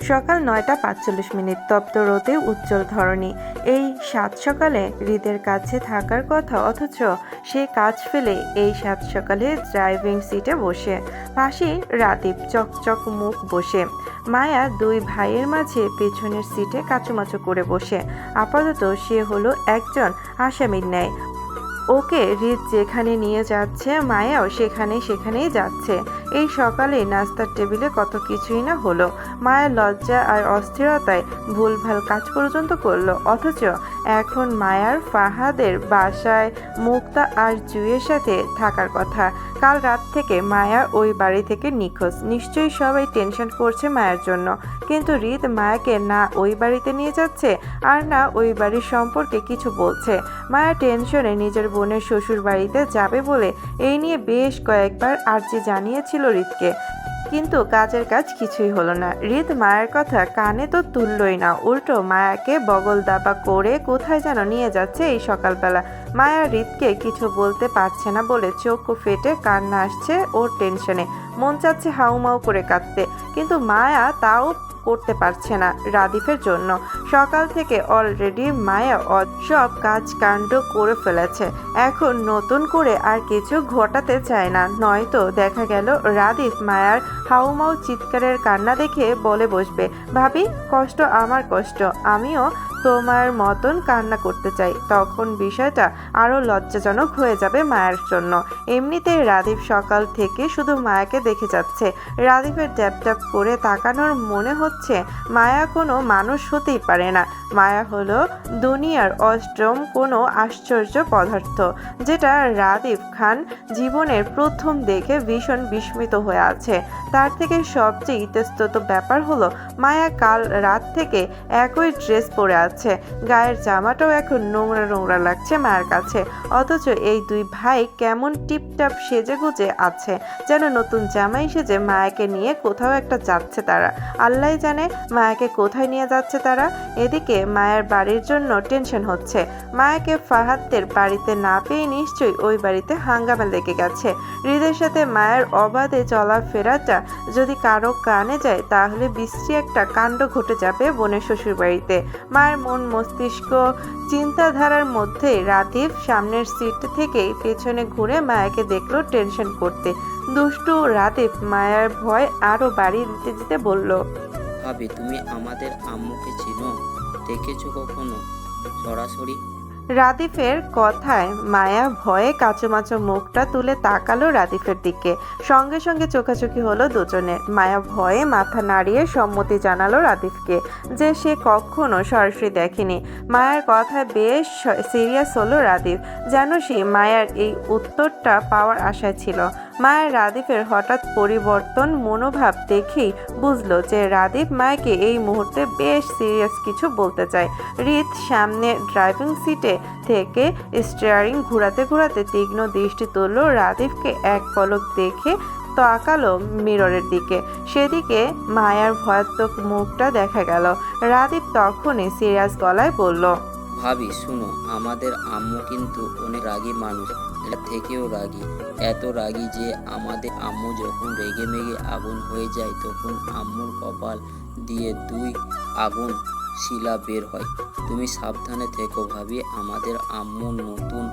সকাল ৯টা ৪৫, তপ্ত রোদে উজ্জ্বল ধরনী। এই সাত সকালে হৃদের কাছে থাকার কথা, অথচ সে কাজ ফেলে এই সাত সকালে ড্রাইভিং সিটে বসে। পাশেই রাদীপ চকচক মুখ বসে। মায়া দুই ভাইয়ের মাঝে পেছনের সিটে কাচুমাচু করে বসে। আপাতত সে হলো একজন আসামির ন্যায়। ওকে হৃদ যেখানে নিয়ে যাচ্ছে মায়াও সেখানেই যাচ্ছে। এই সকালে নাস্তার টেবিলে কত কিছুই না হলো। মায়া লজ্জা আর অস্থিরতায় ভুলভাল কাজ পর্যন্ত করলো, অথচ এখন মায়ার ফাহাদের বাসায় মুক্তা আর জুইয়ের সাথে থাকার কথা। কাল রাত থেকে মায়া ওই বাড়ি থেকে নিখোঁজ। নিশ্চয়ই সবাই টেনশন করছে মায়ের জন্য, কিন্তু হৃদ মায়াকে না ওই বাড়িতে নিয়ে যাচ্ছে আর না ওই বাড়ির সম্পর্কে কিছু বলছে। মায়া টেনশনে নিজের বোনের শ্বশুর বাড়িতে যাবে বলে এই নিয়ে বেশ কয়েকবার আর্জি জানিয়েছিল হৃদকে, কিন্তু কাজের কাজ কিছুই হলো না। হৃদ মায়ের কথা কানে তো তুললই না, উল্টো মায়াকে বগল দাবা করে কোথায় যেন নিয়ে যাচ্ছে এই সকালবেলা। মায়া হৃদকে কিছু বলতে পারছে না বলে চোখ ফেটে কান্না আসছে ওর টেনশনে। মন চাচ্ছে হাউমাউ করে কাঁদতে, কিন্তু মায়া তাও করতে পারছে না রাদীপের জন্য। সকাল থেকে অলরেডি মায়া সব কাজ কাণ্ড করে ফেলেছে, এখন নতুন করে আর কিছু ঘটাতে চায় না, নয়তো দেখা গেল রাদীপ মায়ার হাউমাউ চিৎকারের কান্না দেখে বলে বসবে, ভাবি কষ্ট আমার কষ্ট, আমিও তোমার মতন কান্না করতে চাই। তখন বিষয়টা আরও লজ্জাজনক হয়ে যাবে মায়ের জন্য। এমনিতেই রাদীপ সকাল থেকে শুধু মায়াকে দেখে যাচ্ছে। রাদীপের ড্যাপ ড্যাপ করে তাকানোর মনে হচ্ছে মায়া কোনো মানুষ হতেই পারে না। মায়া হলো দুনিয়ার অষ্টম কোনো আশ্চর্য পদার্থ, যেটা রাদীপ খান জীবনের প্রথম দেখে ভীষণ বিস্মিত হয়ে আছে। তার থেকে সবচেয়ে ইতস্তত ব্যাপার হলো মায়া কাল রাত থেকে একই ড্রেস পরে আছে, গায়ের জামাটাও এখন নোংরা নোংরা লাগছে মায়ের কাছে, অথচ এই দুই ভাই কেমন টিপটাপ সেজে গুজে আছে, যেন নতুন জামাই সেজে মায়াকে নিয়ে কোথাও একটা যাচ্ছে তারা। আল্লাহ জানে মায়াকে কোথায় নিয়ে যাচ্ছে তারা। এদিকে মায়ের বাড়ির জন্য টেনশন হচ্ছে। মায়াকে ফাহাদদের বাড়িতে না পেয়ে নিশ্চয়ই ওই বাড়িতে হাঙ্গামা লেগে গেছে। হৃদের সাথে মায়ের অবাধে চলাফেরাটা যদি কারো কানে যায়, তাহলে বিশ্রী একটা কাণ্ড ঘটে যাবে বোনের শ্বশুর বাড়িতে। মায়ের মন মস্তিষ্ক চিন্তাধারার মধ্যে রাদীপ সামনের সিট থেকেই পেছনে ঘুরে মায়াকে দেখলো টেনশন করতে। দুষ্টু রাদীপ মায়ার ভয় আরো বাড়িয়ে দিতে দিতে বলল, ভাবি তুমি আমাদের আম্মুকে চিনো? দেখেছো কখনো সরাসরি? রাদীপের কথায় মায়া ভয়ে কাচুমাচু মুখটা তুলে তাকালো রাদীপের দিকে। সঙ্গে সঙ্গে চোখাচোখি হলো দুজনের। মায়া ভয়ে মাথা নাড়িয়ে সম্মতি জানালো রাদীপকে যে সে কখনো সরাসরি দেখেনি। মায়ের কথায় বেশ সিরিয়াস হলো রাদীপ, যেন সে মায়ের এই উত্তরটা পাওয়ার আশায় ছিল। মায়ের রাদীপের হঠাৎ পরিবর্তন মনোভাব দেখেই বুঝলো যে রাদীপ মায়াকে এই মুহূর্তে বেশ সিরিয়াস কিছু বলতে চায়। হৃদ সামনে ড্রাইভিং সিটে থেকে স্টিয়ারিং ঘোরাতে ঘোরাতে তীক্ষ্ণ দৃষ্টি তুলল রাদীপকে এক পলক দেখে তাকালো মিররের দিকে। সেদিকে মায়ার ভয়াত্মক মুখটা দেখা গেল। রাদীপ তখনই সিরিয়াস গলায় বলল, ভাবি শুনো, আমাদের আম্মু কিন্তু অনেক রাগী মানুষ, এটা থেকেও রাগী, এত রাগী যে আমাদের আম্মু যখন রেগে মেগে আগুন হয়ে যায় তখন আম্মুর কপাল দিয়ে দুই আগুন শিলা বের হয়। তুমি সাবধানে থেকো ভাবি, আমাদের আম্মু নতুন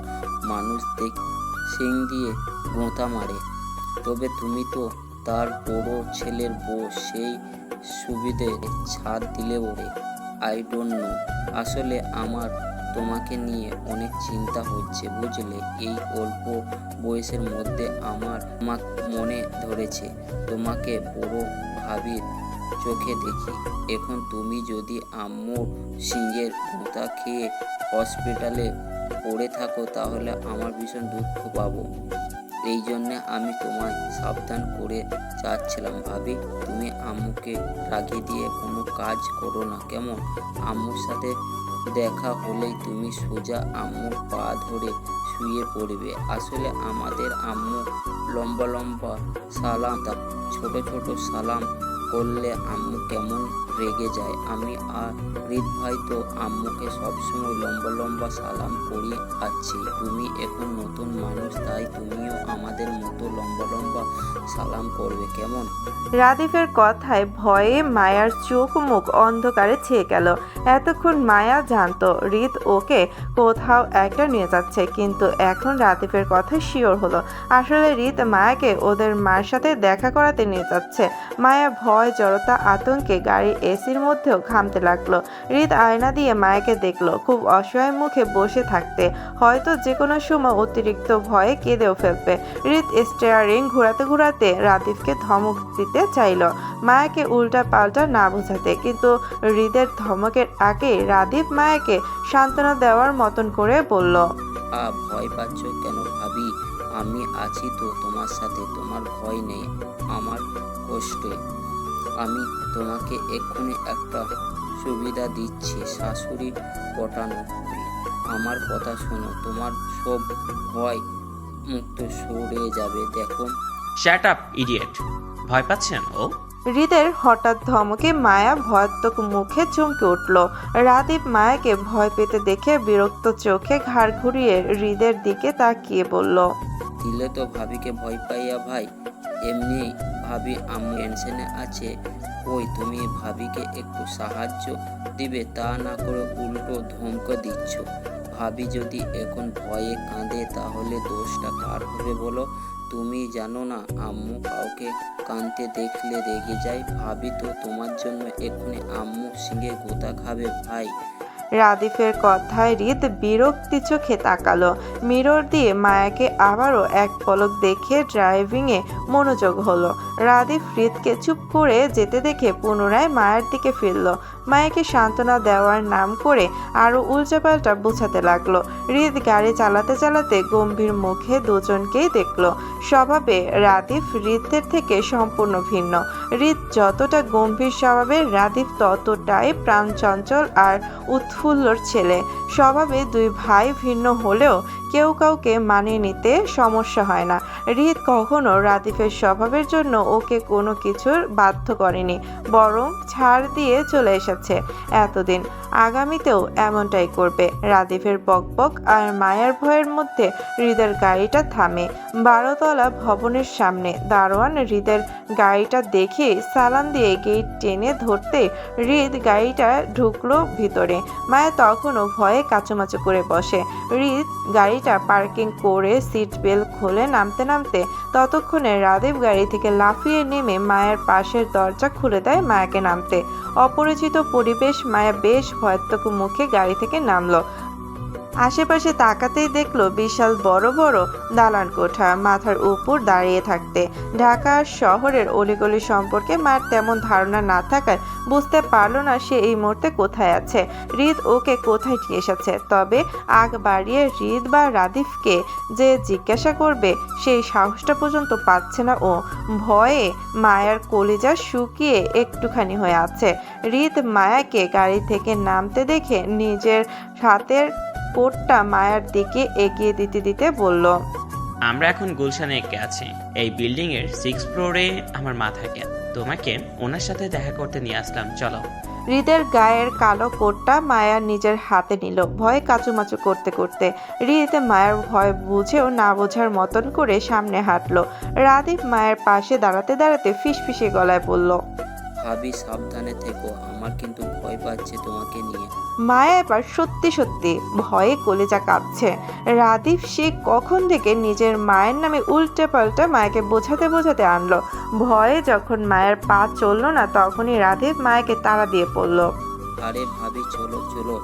মানুষ শিং দিয়ে গোঁতা মারে, তবে তুমি তো তার বড় ছেলের বউ, সেই সুবিধে ছাড় দিলে ওরে। আই ডোন্ট নো, আসলে আমার তোমাকে নিয়ে অনেক চিন্তা হচ্ছে বুঝলে। এই অল্প বয়সের মধ্যে আমার মনে ধরেছে তোমাকে বড় ভাবির চোখে দেখি। এখন তুমি যদি আম্মুর সিংহের গোঁতা খেয়ে হসপিটালে পড়ে থাকো তাহলে আমার ভীষণ দুঃখ পাবো। এই জন্যে আমি তোমায় সাবধান করে যাচ্ছিলাম ভাবি। তুমি আম্মুকে রাগিয়ে দিয়ে কোনো কাজ করো না কেমন? আম্মুর সাথে দেখা হলেই তুমি সোজা আম্মুর পা ধরে শুয়ে পড়বে। আসলে আমাদের আম্মু লম্বা লম্বা সালাম, ছোট ছোট সালাম করলে আম্মু কেমন রেগে যায়। আমি আর রিত ভাই তো আম্মুকে সবসময় লম্বা লম্বা সালাম করিয়ে আছি। তুমি এখন নতুন মানুষ, তাই তুমিও আমাদের মতো লম্বা লম্বা সালাম করবে কেমন? রাদিফের কথায় ভয়ে মায়ার চোখ মুখ অন্ধকারে ছেয়ে গেল। এতক্ষণ মায়া জানতো রিত ওকে কোথাও একটা নিয়ে যাচ্ছে, কিন্তু এখন রাদিফের কথা শিওর হলো আসলে রিত মায়াকে ওদের মার সাথে দেখা করাতে নিয়ে যাচ্ছে। মায়া ভয় জড়তা আতঙ্কে গাড়ির এসির মধ্যেও ঘামতে লাগলো। রিত আয়না দিয়ে মায়াকে দেখলো খুব অসহায় মুখে বসে থাকতে, হয়তো যে কোনো সময় অতিরিক্ত ভয়ে কেঁদেও ফেলবে। রিত স্টিয়ারিং ঘোরাতে ঘোরাতে রাদিফকে ধমক দিতে চাইল, মায়াকে উল্টা পাল্টা না বোঝাতে, কিন্তু হৃদের ধমকের আগে রাদিফ মায়াকে সান্ত্বনা দেওয়ার মতন করে বলল, ভয় পাচ্ছ কেন ভাবি? আমি আছি তো তোমার সাথে, তোমার ভয় নেই আমার কষ্টে। আমি তোমাকে এক্ষুনি একটা সুবিধা দিচ্ছি, শাশুড়ি পটানো। আমার কথা শোনো, তোমার সব ভয় মুক্ত সরে যাবে। দেখো, শ্যাট আপ ইডিয়েট! ভয় পাচ্ছেন ও? হৃদের হঠাৎ ধমকে মায়া ভয়াত্মক মুখে চমকে উঠল। রাদীপ মায়াকে ভয় পেতে দেখে বিরক্ত চোখে ঘাড় ঘুরিয়ে হৃদের দিকে তাকিয়ে বলল, দিলে তো ভাবিকে ভয় পাইয়া ভাই। এমনি ভাবি আম্মু টেনশনে আছে। ওই তুমি ভাবিকে একটু সাহায্য দিবে, তা না করে উল্টো ধমক দিচ্ছ। ভাবি যদি এখন ভয়ে কাঁদে তাহলে দোষটা কার হবে বলো? তুমি জানো না আম্মু কাউকে কাঁদতে দেখলে রেগে যায়। ভাবি তো তোমার জন্য এক্ষুনি আম্মু সিংহে গোতা খাবে ভাই। রাদিফের কথায় হৃদ বিরক্তি চোখে তাকালো। মিরর দিয়ে মায়াকে আবারও এক পলক দেখে ড্রাইভিংয়ে মনোযোগ হলো। রাদিফ হৃদকে চুপ করে যেতে দেখে পুনরায় মায়ের দিকে ফিরল। মায়াকে সান্ত্বনা দেওয়ার নাম করে আরও উল্টাপাল্টা বোঝাতে লাগলো। হৃদ গাড়ি চালাতে চালাতে গম্ভীর মুখে দুজনকেই দেখলো। স্বভাবে রাদিফ হৃদের থেকে সম্পূর্ণ ভিন্ন। হৃদ যতটা গম্ভীর স্বভাবের, রাদিফ ততটাই প্রাণচঞ্চল আর উৎফুল্লর ছেলে। স্বভাবে দুই ভাই ভিন্ন হলেও কেউ কাউকে মানিয়ে নিতে সমস্যা হয় না। হৃদ কখনো রাদিফের স্বভাবের জন্য ওকে কোনো কিছুর বাধ্য করেনি, বরং ছাড় দিয়ে চলে এসেছে এতদিন, আগামীতেও এমনটাই করবে। রাদিফের বকবক আর মায়ার ভয়ের মধ্যে হৃদের গাড়িটা থামে 12তলা ভবনের সামনে। দারোয়ান হৃদের গাড়িটা দেখে সালাম দিয়ে গেট টেনে ধরতে হৃদ গাড়িটা ঢুকলো ভিতরে। মায়া তখনও ভয়ে কাচুমাচু করে বসে। হৃদ গাড়িটা পার্কিং করে সিট বেল্ট খুলে নামতে নামতে ততক্ষণে রাদীপ গাড়ি থেকে লাফিয়ে নেমে মায়ের পাশের দরজা খুলে দেয় মায়াকে নামতে। অপরিচিত পরিবেশ, মায়া বেশ ভয়াত্মক মুখে গাড়ি থেকে নামলো। আশেপাশে তাকাতেই দেখলো বিশাল বড় বড় দালান কোঠা মাথার উপর দাঁড়িয়ে থাকতে। ঢাকা শহরের অলিগলি সম্পর্কে মার তেমন ধারণা না থাকায় বুঝতে পারলো না সে এই মুহূর্তে কোথায় আছে, হৃদ ওকে কোথায় নিয়ে এসেছে। তবে আগ বাড়িয়ে হৃদ বা রাদিফকে যে জিজ্ঞাসা করবে সেই সাহসটা পর্যন্ত পাচ্ছে না ও। ভয়ে মায়ার কলিজা শুকিয়ে একটুখানি হয়ে আছে। হৃদ মায়াকে গাড়ি থেকে নামতে দেখে নিজের হাতের কোটটা মায়ার দিকে এগিয়ে দিতে দিতে বলল, আমরা এখন গুলশানে একে আছি। এই বিল্ডিং এর 6th ফ্লোরে আমার মা থাকেন। তোমাকে ওনার সাথে দেখা করতে নিয়ে আসলাম, চলো। হৃদের গায়ের কালো কোটটা মায়া নিজের হাতে নিল ভয়ে কাচুমাচু করতে করতে। হৃদ মায়ের ভয় বুঝেও না বোঝার মতন করে সামনে হাঁটলো। রাদীপ মায়ের পাশে দাঁড়াতে দাঁড়াতে ফিসফিসে গলায় বলল, ভাবি সাবধানে থেকো, আমার কিন্তু ভয় পাচ্ছে তোমাকে নিয়ে। মায়া এবার সত্যি সত্যি ভয়ে কলেজা কাঁপছে। রাদীপ সে কখন থেকে নিজের মায়ের নামে উল্টে পাল্টা মায়াকে বোঝাতে বোঝাতে আনলো। ভয়ে যখন মায়ের পা চললো না তখনই রাদীপ মায়াকে তাড়া দিয়ে পড়ল। আরে ভাবি চলো চলো,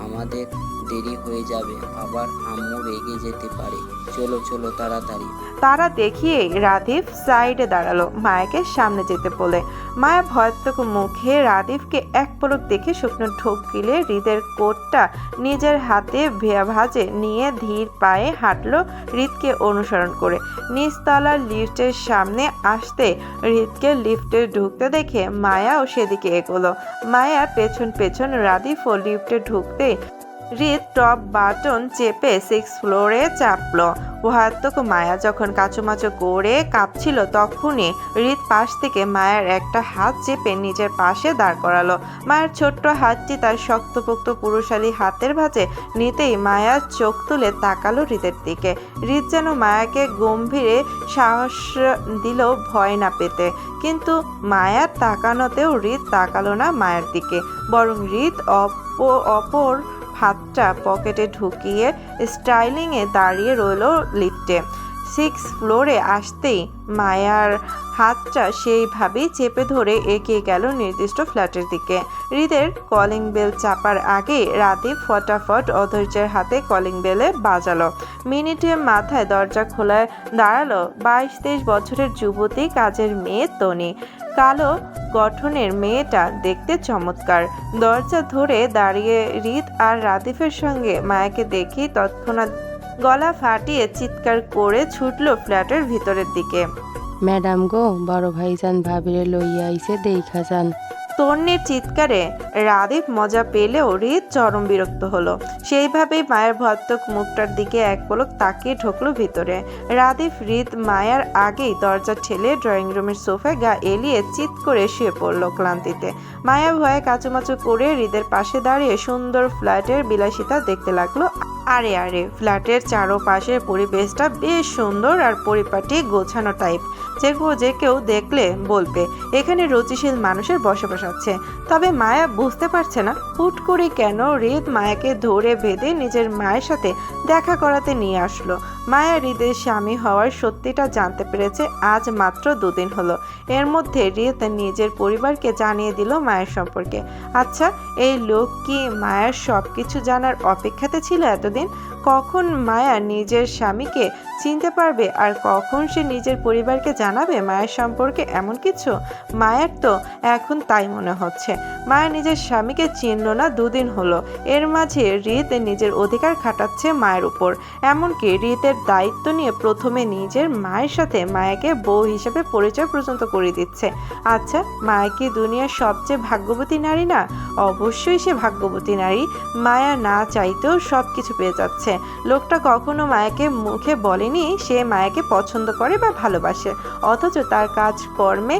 আমাদের দেরি হয়ে যাবে, আবার আম্মু রেগে যেতে পারে। চলো চলো তাড়াতাড়ি। তারা দেখিয়ে রাদীপ সাইডে দাঁড়ালো মায়াকে সামনে যেতে বলে। মায়া ভয়াত্মক মুখে রাদীপকে এক পলক দেখে শুকনো ঢোক গিলে হৃদের কোটটা নিজের হাতে ভাঁজে নিয়ে ধীর পায়ে হাঁটলো হৃদকে অনুসরণ করে। নিচতলার লিফটের সামনে আসতে হৃদকে লিফটে ঢুকতে দেখে মায়াও সেদিকে এগোলো। মায়া পেছন পেছন রাদীপ ও লিফটে ঢুকতে হৃদ টপ বাটন চেপে 6 ফ্লোরে চাপলো। ভয়াত্মক মায়া যখন কাচুমাচু করে কাঁপছিল, তখনই হৃদ পাশ থেকে মায়ের একটা হাত চেপে নিজের পাশে দাঁড় করালো। মায়ের ছোট্ট হাতটি তার শক্তপোক্ত পুরুষালী হাতের ভাঁজে নিতেই মায়া চোখ তুলে তাকালো হৃদের দিকে। হৃদ যেন মায়াকে গম্ভীরে সাহস দিল ভয় না পেতে, কিন্তু মায়ার তাকানোতেও হৃদ তাকালো না মায়ের দিকে, বরং হৃদ অপর হাতটা পকেটে ঢুকিয়ে স্টাইলিংয়ে দাঁড়িয়ে রইল লিফটে। 6 ফ্লোরে আসতেই মায়ার হাতটা সেইভাবেই চেপে ধরে এগিয়ে গেল নির্দিষ্ট ফ্ল্যাটের দিকে। হৃদের কলিং বেল চাপার আগেই রাদীপ ফটাফট অধৈর্যের হাতে কলিং বেলে বাজালো। মিনিটে মাথায় দরজা খোলায় দাঁড়ালো 22-23 বছরের যুবতী কাজের মেয়ে তনি। কালো গঠনের মেয়েটা দেখতে চমৎকার। দরজা ধরে দাঁড়িয়ে হৃদ আর রাদীপের সঙ্গে মায়াকে দেখি তৎক্ষণাৎ গলা ফাটিয়ে চিৎকার করে ছুটল ফ্ল্যাটের ভিতরের দিকে। ম্যাডাম গো, বড় ভাইজান ভাবিরে লইয়া আইছে দেইখা যান। তন্নির চিৎকারে রাদীপ মজা পেলেও হৃদ চরম বিরক্ত হলো। সেইভাবেই মায়ের ভয়াত্মক মুখটার দিকে এক পলক তাকিয়ে ঢুকলো ভিতরে। রাদীপ হৃদ মায়ার আগেই দরজা ঠেলে ড্রয়িং রুমের সোফায় গা এলিয়ে চিৎ করে শুয়ে পড়লো ক্লান্তিতে। মায়া ভয়ে কাচুমাচু করে হৃদের পাশে দাঁড়িয়ে সুন্দর ফ্ল্যাটের বিলাসিতা দেখতে লাগলো। আরে আরে, ফ্ল্যাটের চারপাশের পরিবেশটা বেশ সুন্দর আর পরিপাটি গোছানো টাইপ, যে কেউ দেখলে বলবে এখানে রুচিশীল মানুষের বসবাস আছে। তবে মায়া বুঝতে পারছে না হুট করে কেন হৃদ মায়াকে ধরে বেঁধে নিজের মায়ের সাথে দেখা করাতে নিয়ে আসলো। মায়া হৃদের স্বামী হওয়ার সত্যিটা জানতে পেরেছে আজ মাত্র 2 দিন হলো। এর মধ্যে হৃদ নিজের পরিবারকে জানিয়ে দিল মায়ের সম্পর্কে। আচ্ছা, এই লোক কি মায়ের সব কিছু জানার অপেক্ষাতে ছিল এতদিন? কখন মায়া নিজের স্বামীকে চিনতে পারবে আর কখন সে নিজের পরিবারকে জানাবে মায়ের সম্পর্কে এমন কিছু? মায়ের তো এখন তাই মনে হচ্ছে। মায়া নিজের স্বামীকে চিনল না 2 দিন হলো। এর মাঝে হৃদ নিজের অধিকার খাটাচ্ছে মায়ের উপর। এমনকি হৃদের দায়িত্ব নিয়ে প্রথমে নিজের মায়ের সাথে মায়াকে বউ হিসেবে পরিচয় পর্যন্ত করে দিচ্ছে। আচ্ছা, মায়া কি দুনিয়ার সবচেয়ে ভাগ্যবতী নারী না? অবশ্যই সে ভাগ্যবতী নারী। মায়া না চাইতেও সব কিছু পেয়ে যাচ্ছে। লোকটা কখনো মায়াকে মুখে বলেনি সে মায়াকে পছন্দ করে বা ভালোবাসে, অথচ তার কাজকর্মে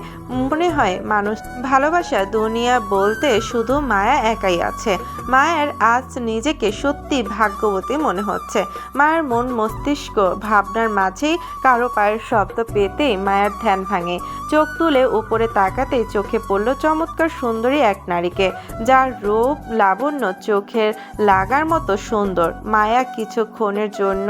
মনে হয় মানুষ ভালোবাসা দুনিয়া বলতে শুধু মায়া একাই আছে। মায়ের আজ নিজেকে সত্যি ভাগ্যবতী মনে হচ্ছে। মায়ের মন মস্তিষ্ক ভাবনার মাঝেই কারো পায়ের শব্দ পেতেই মায়ের ধ্যান ভাঙে। চোখ তুলে উপরে তাকাতেই চোখে পড়ল চমৎকার সুন্দরী এক নারীকে, যার রূপ লাবণ্য চোখের লাগার মতো সুন্দর। মায়া কিছুক্ষণের জন্য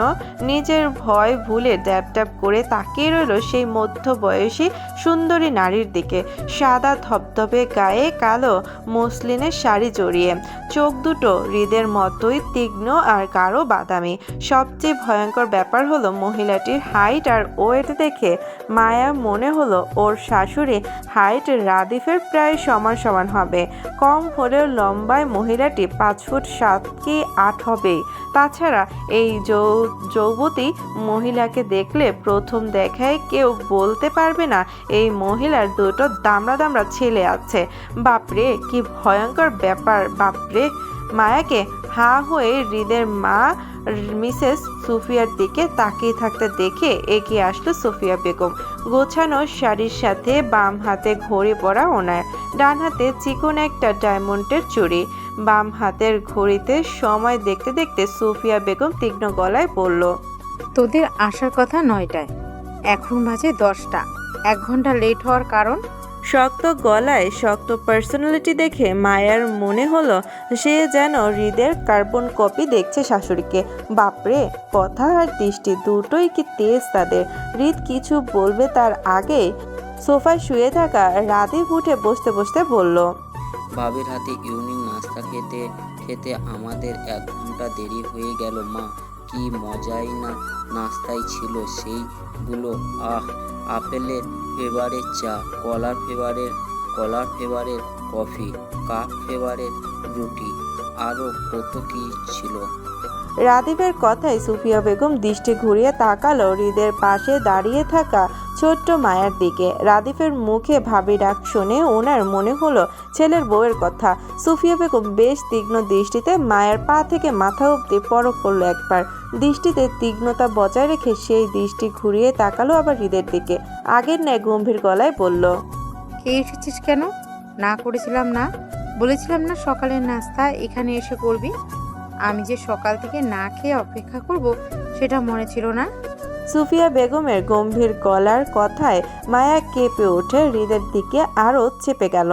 নিজের ভয় ভুলে ড্যাব ড্যাব করে তাকিয়ে রইল সেই মধ্যবয়সী সুন্দরী নারীর দিকে। সাদা ধবধবে গায়ে কালো মসলিনের শাড়ি জড়িয়ে, চোখ দুটো হৃদের মতোই তীক্ষ্ণ আর গাঢ় বাদামি। সবচেয়ে ভয়ঙ্কর ব্যাপার হলো মহিলাটির হাইট আর ওয়েট দেখে মায়া মনে হলো ওর শাশুড়ি হাইট রাদীপের প্রায় সমান সমান হবে। কম হলেও লম্বায় মহিলাটি 5 ফুট 7 কি 8 হবেই। তাছাড়া এই যৌবতী মহিলাকে দেখলে প্রথম দেখায় কেউ বলতে পারবে না এই মহিলার দুটো দামড়া দামড়া ছেলে আছে। বাপরে, কি ভয়ঙ্কর ব্যাপার! বাপরে! মায়াকে হা হয়ে হৃদের মা মিসেস সুফিয়ার দিকে তাকিয়ে থাকতে দেখে এগিয়ে আসলো সুফিয়া বেগম। গোছানো শাড়ির সাথে বাম হাতে ঘড়ি পরা ওনার, ডান হাতে চিকন একটা ডায়মন্ডের চুড়ি। বাম হাতের ঘড়িতে সময় দেখতে দেখতে সুফিয়া বেগম তীক্ষ্ণ গলায় বলল, তোদের আসার কথা 9টায়, এখন বাজে 10টা। 1 ঘন্টা লেট হওয়ার কারণ? শক্ত গলায় শক্ত পার্সোনালিটি দেখে মায়ার মনে হলো সে যেন হৃদের কার্বন কপি দেখছে শাশুড়িকে। বাপরে, কথা আর দৃষ্টি দুটোই কি তেজ তাদের! হৃদ কিছু বলবে তার আগে সোফায় শুয়ে থাকা রাদীপ উঠে বসতে বসতে বলল, ভাবির হাতে ইউনিক নাস্তা খেতে খেতে আমাদের 1 ঘন্টা দেরি হয়ে গেল মা। কি মজাই না নাস্তায় ছিল সেইগুলো! আপেলের ফ্লেভারের চা, কলার ফ্লেভারের কফি, কাপ ফ্লেভারের রুটি, আরও কত কি ছিল। রাদীপের কথায় সুফিয়া বেগম দৃষ্টি ঘুরিয়ে তাকালো হৃদের পাশে দাঁড়িয়ে থাকা ছোট্ট মায়ার দিকে। রাদিফের মুখে ভাবি ডাক শুনে ওনার মনে হলো ছেলের বউয়ের কথা। সুফিয়া বেগম বেশ তীক্ষ্ণ দৃষ্টিতে মায়ের পা থেকে মাথা অবধি পরখ করলো একবার। দৃষ্টিতে তীক্ষ্ণতা বজায় রেখে সেই দৃষ্টি ঘুরিয়ে তাকালো আবার হৃদের দিকে। আগের ন্যায় গম্ভীর গলায় বলল, খেয়ে এসেছিস কেন? না করেছিলাম না? বলেছিলাম না সকালের নাস্তা এখানে এসে করবি? আমি যে সকাল থেকে না খেয়ে অপেক্ষা করব সেটা মনে ছিল না? সুফিয়া বেগমের গম্ভীর গলার কথায় মায়া কেঁপে ওঠে, হৃদের দিকে আরও চেপে গেল।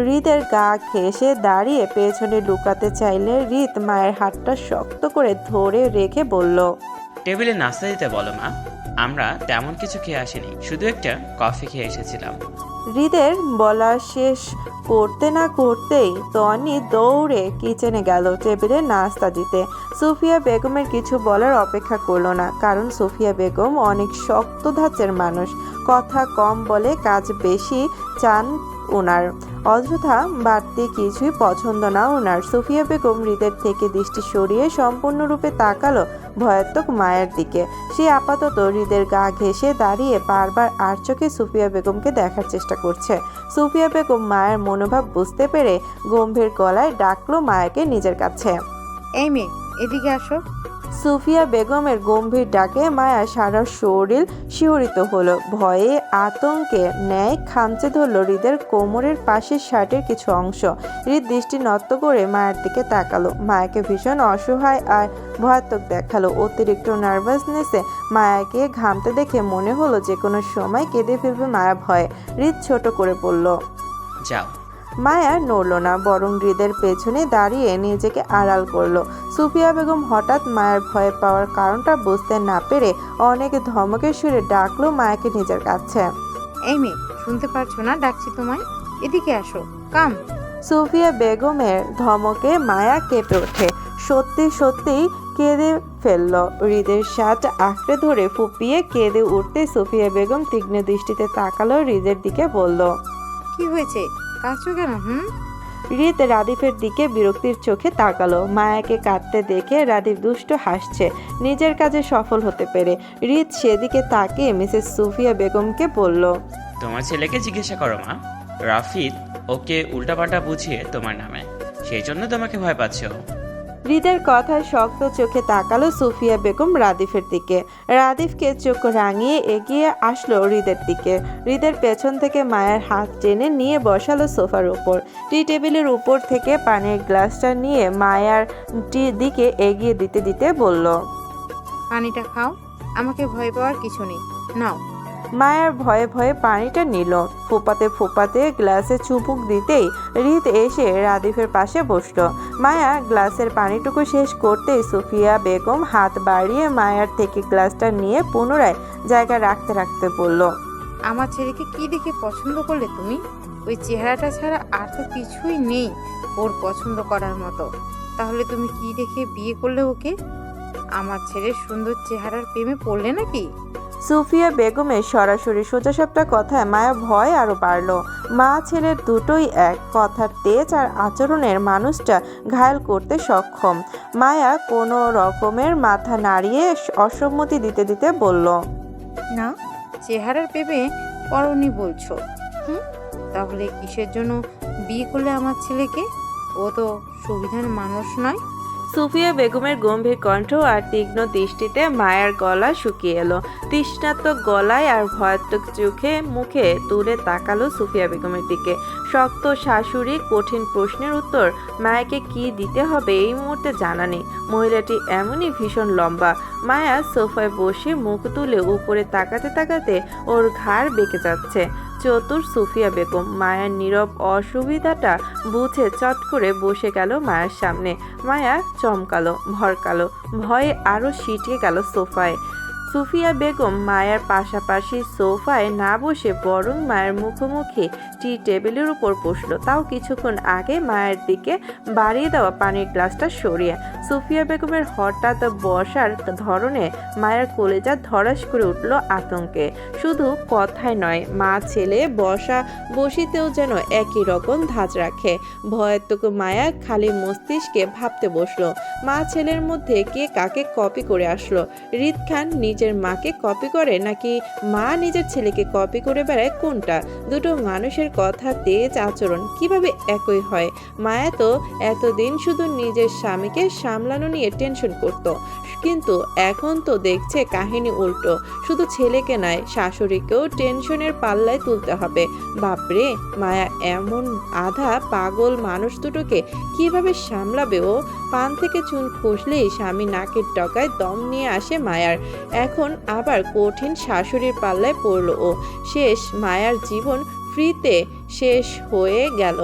হৃদের গা ঘেঁষে দাঁড়িয়ে পেছনে লুকাতে চাইলে হৃদ মায়ের হাতটা শক্ত করে ধরে রেখে বলল, টেবিলে নাস্তা দিতে বলো মা। আমরা তেমন কিছু খেয়ে আসিনি, শুধু একটা কফি খেয়ে এসেছিলাম। হৃদের বলা শেষ করতে না করতেই তনি দৌড়ে কিচেনে গেল টেবিলে নাস্তা দিতে। সুফিয়া বেগমের কিছু বলার অপেক্ষা করলো না, কারণ সুফিয়া বেগম অনেক শক্ত ধাঁচের মানুষ। কথা কম বলে কাজ বেশি চান ওনার। অযথা বাড়তি কিছুই পছন্দ না ওনার। সুফিয়া বেগম হৃদের থেকে দৃষ্টি সরিয়ে সম্পূর্ণরূপে তাকালো ভয়াত্মক মায়ের দিকে। সে আপাতত হৃদের গা ঘেঁষে দাঁড়িয়ে বারবার আর চোখে সুফিয়া বেগমকে দেখার চেষ্টা করছে। সুফিয়া বেগম মায়ের মনোভাব বুঝতে পেরে গম্ভীর গলায় ডাকলো মায়াকে নিজের কাছে। এই মেয়ে, এদিকে আসো। সুফিয়া বেগমের গম্ভীর ডাকে মায়া সারা শরীর শিহরিত হলো। ভয়ে আতঙ্কে ন্যায় খামচে ধরল হৃদের কোমরের পাশের শার্টের কিছু অংশ। হৃদ দৃষ্টি নত করে মায়ের দিকে তাকালো। মায়াকে ভীষণ অসহায় আর ভয়াত্মক দেখালো। অতিরিক্ত নার্ভাসনেসে মায়াকে ঘামতে দেখে মনে হলো যে কোনো সময় কেঁদে ফেলবে মায়া ভয়ে। হৃদ ছোট করে বলল, যাও। মায়া নড়ল না, বরং হৃদের পেছনে দাঁড়িয়ে নিজেকে আড়াল করলো। সুফিয়া বেগম হঠাৎ মায়ের ভয় পাওয়ার কারণটা বুঝতে না পেরে অনেক ধমকের সুরে ডাকলো মায়াকে নিজের কাছে। এই মেয়ে, শুনতে পারছো না ডাকছি তোমায়? এদিকে আসো, কাম। সুফিয়া বেগমের ধমকে মায়া কেঁপে ওঠে। সত্যি সত্যিই কেঁদে ফেলল। হৃদের শার্ট আঁকড়ে ধরে ফুপিয়ে কেঁদে উঠতে সুফিয়া বেগম তীক্ষ্ণ দৃষ্টিতে তাকালো হৃদের দিকে, বলল, কি হয়েছে? কাঁদছো কেন? হৃদ রাদিফের দিকে বিরক্তির চোখে তাকালো। মায়াকে কাঁদতে দেখে রাদিফ দুষ্ট হাসছে নিজের কাজে সফল হতে পেরে। হৃদ সেদিকে তাকিয়ে মিসেস সুফিয়া বেগমকে বলল, তোমার ছেলেকে জিজ্ঞাসা করো মা। রাফিদ ওকে উল্টাপাল্টা বুঝিয়ে তোমার নামে, সেই জন্য তোমাকে ভয় পাচ্ছে ও। হৃদের কথায় শক্ত চোখে তাকালো সুফিয়া বেগম রাদিফের দিকে। রাদিফকে চোখ রাঙিয়ে এগিয়ে আসলো হৃদের দিকে। হৃদের পেছন থেকে মায়ের হাত টেনে নিয়ে বসালো সোফার উপর। টি টেবিলের উপর থেকে পানির গ্লাসটা নিয়ে মায়ার দিকে এগিয়ে দিতে দিতে বলল, পানিটা খাও, আমাকে ভয় পাওয়ার কিছু নেই, নাও। মায়ার ভয়ে ভয়ে পানিটা নিল। ফোপাতে ফোপাতে গ্লাসে চুমুক দিতেই হৃদ এসে রাদিফের পাশে বসলো। মায়া গ্লাসের পানিটুকু শেষ করতেই সুফিয়া বেগম হাত বাড়িয়ে মায়ার থেকে গ্লাসটা নিয়ে পুনরায় জায়গা রাখতে রাখতে বলল, আমার ছেলেকে কি দেখে পছন্দ করলে তুমি? ওই চেহারাটা ছাড়া আর তো কিছুই নেই ওর পছন্দ করার মতো। তাহলে তুমি কি দেখে বিয়ে করলে ওকে? আমার ছেলের সুন্দর চেহারার প্রেমে পড়লে নাকি? সুফিয়া বেগমের সরাসরি সোজাসাপটা কথায় মায়া ভয় আরো বাড়ল। মা ছেলের দুটোই এক, কথার তেজ আর আচরণের মানুষটা ঘায়েল করতে সক্ষম। মায়া কোনো রকমের মাথা নাড়িয়ে অসম্মতি দিতে দিতে বলল, না, চেহারার প্রেমে পড়নি বলছো? তাহলে কিসের জন্য বিয়ে করলে আমার ছেলেকে? ও তো সুবিধার মানুষ নয়। সুফিয়া বেগমের গম্ভীর কণ্ঠ আর তীক্ষ্ণ দৃষ্টিতে মায়ের গলা শুকিয়ে এলো। তৃষ্ণাত্মক গলায় আর ভয়াত্মক চোখে মুখে তুলে তাকালো সুফিয়া বেগমের দিকে। শক্ত শাশুড়ি কঠিন প্রশ্নের উত্তর মায়াকে কি দিতে হবে এই মুহূর্তে জানা নেই। মহিলাটি এমনই ভীষণ লম্বা। মায়া সোফায় বসে মুখ তুলে উপরে তাকাতে তাকাতে ওর ঘাড় বেঁকে যাচ্ছে। চতুর সুফিয়া বেগম মায়ার নীরব অসুবিধাটা বুঝে চট করে বসে গেল মায়ের সামনে। মায়া চমকালো, ভরকালো, ভয়ে আরো সিটিয়ে গেল সোফায়। সুফিয়া বেগম মায়ের পাশাপাশি সোফায় না বসে বরং মায়ের মুখোমুখি টি টেবিলের উপর বসলো, তাও কিছুক্ষণ আগে মায়ের দিকে বাড়িয়ে দেওয়া পানির গ্লাসটা সরিয়ে। সুফিয়া বেগমের হঠাৎ বসার ধরনে মায়ের কলেজা ধরাস করে উঠল আতঙ্কে। শুধু কথায় নয়, মা ছেলে বসিতেও যেন একই রকম ধাঁচ রাখে। ভয়াত্মক মায়া খালি মস্তিষ্কে ভাবতে বসলো, মা ছেলের মধ্যে কে কাকে কপি করে আসলো। হৃদ খান নিজে নিজের মাকে কপি করে নাকি মা নিজের ছেলেকে কপি করে বেড়ায়, কোনটা? দুটো মানুষের কথা, তেজ, আচরণ কিভাবে একই হয়? মায়া তো এতদিন শুধু নিজের স্বামীকে সামলানো নিয়ে টেনশন করত, কিন্তু এখন তো দেখছে কাহিনী উল্টো। শুধু ছেলেকে নয়, শাশুড়িকেও টেনশনের পাল্লায় তুলতে হবে। বাপরে, মায়া এমন আধা পাগল মানুষ দুটোকে কিভাবে সামলাবে ও? পান থেকে চুন খসলেই স্বামী নাকের ডগায় দম নিয়ে আসে মায়ার। এখন আবার কঠিন শাশুড়ির পাল্লায় পড়ল ও। শেষ, মায়ার জীবন ফ্রিতে শেষ হয়ে গেল।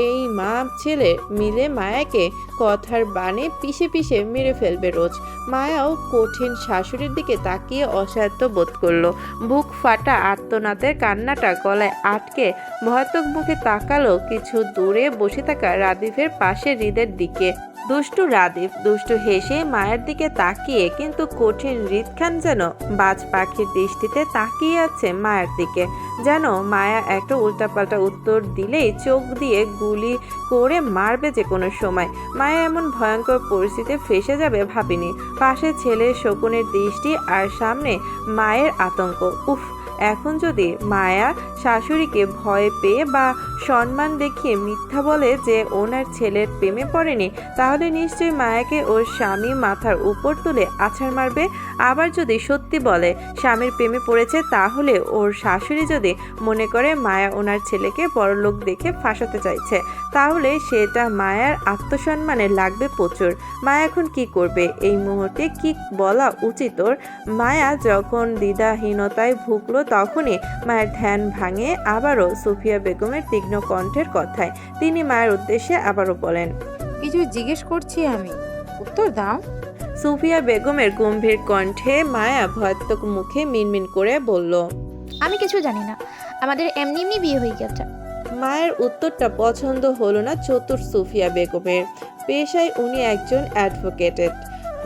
এই মা ছেলে মিলে মায়াকে কথার বানে পিষে পিষে মেরে ফেলবে রোজ। মায়াও কঠিন শাশুড়ির দিকে তাকিয়ে অসহায়ত্ব বোধ করলো। বুক ফাটা আর্তনাদের কান্নাটা গলায় আটকে ভয়াতক মুখে তাকালো কিছু দূরে বসে থাকা রাদীফের পাশে হৃদের দিকে। দুষ্টু রাদীফ দুষ্টু হেসে মায়ের দিকে তাকিয়ে, কিন্তু কঠিন হৃদ খান যেন বাজ পাখির দৃষ্টিতে তাকিয়ে আছে মায়ের দিকে। যেন মায়া একটা উল্টাপাল্টা উত্তর দিলেই চোখ দিয়ে গুলি করে মারবে যে কোনো সময়। মায়া এমন ভয়ঙ্কর পরিস্থিতিতে ফেসে যাবে ভাবিনি। পাশে ছেলে শকুনের দৃষ্টি আর সামনে মায়ের আতঙ্ক। উফ, এখন যদি মায়া শাশুড়িকে ভয় পেয়ে বা সম্মান দেখিয়ে মিথ্যা বলে যে ওনার ছেলের প্রেমে পড়েনি, তাহলে নিশ্চয়ই মায়াকে ওর স্বামী মাথার উপর তুলে আছাড় মারবে। আবার যদি সত্যি বলে স্বামীর প্রেমে পড়েছে, তাহলে ওর শাশুড়ি যদি মনে করে মায়া ওনার ছেলেকে বড়লোক দেখে ফাঁসাতে চাইছে, তাহলে সেটা মায়ার আত্মসম্মানে লাগবে প্রচুর। মায়া এখন কি করবে? এই মুহূর্তে কি বলা উচিত ওর? মায়া যখন দ্বিধাহীনতায় ভুগলো, তখনই মায়ের ধ্যান ভাঙে আবারও সুফিয়া বেগমের তীক্ষ্ণ কণ্ঠের কথায়। তিনি মায়ের উদ্দেশ্যে আবারও বলেন, কিছু জিজ্ঞেস করছি আমি, উত্তর দাও। সুফিয়া বেগমের গম্ভীর কণ্ঠে মায়া ভয়াত্মক মুখে মিনমিন করে বলল, আমি কিছু জানি না, আমাদের এমনি এমনি বিয়ে হয়ে গেছে। মায়ের উত্তরটা পছন্দ হলো না চতুর সুফিয়া বেগমের। পেশায় উনি একজন অ্যাডভোকেটেড।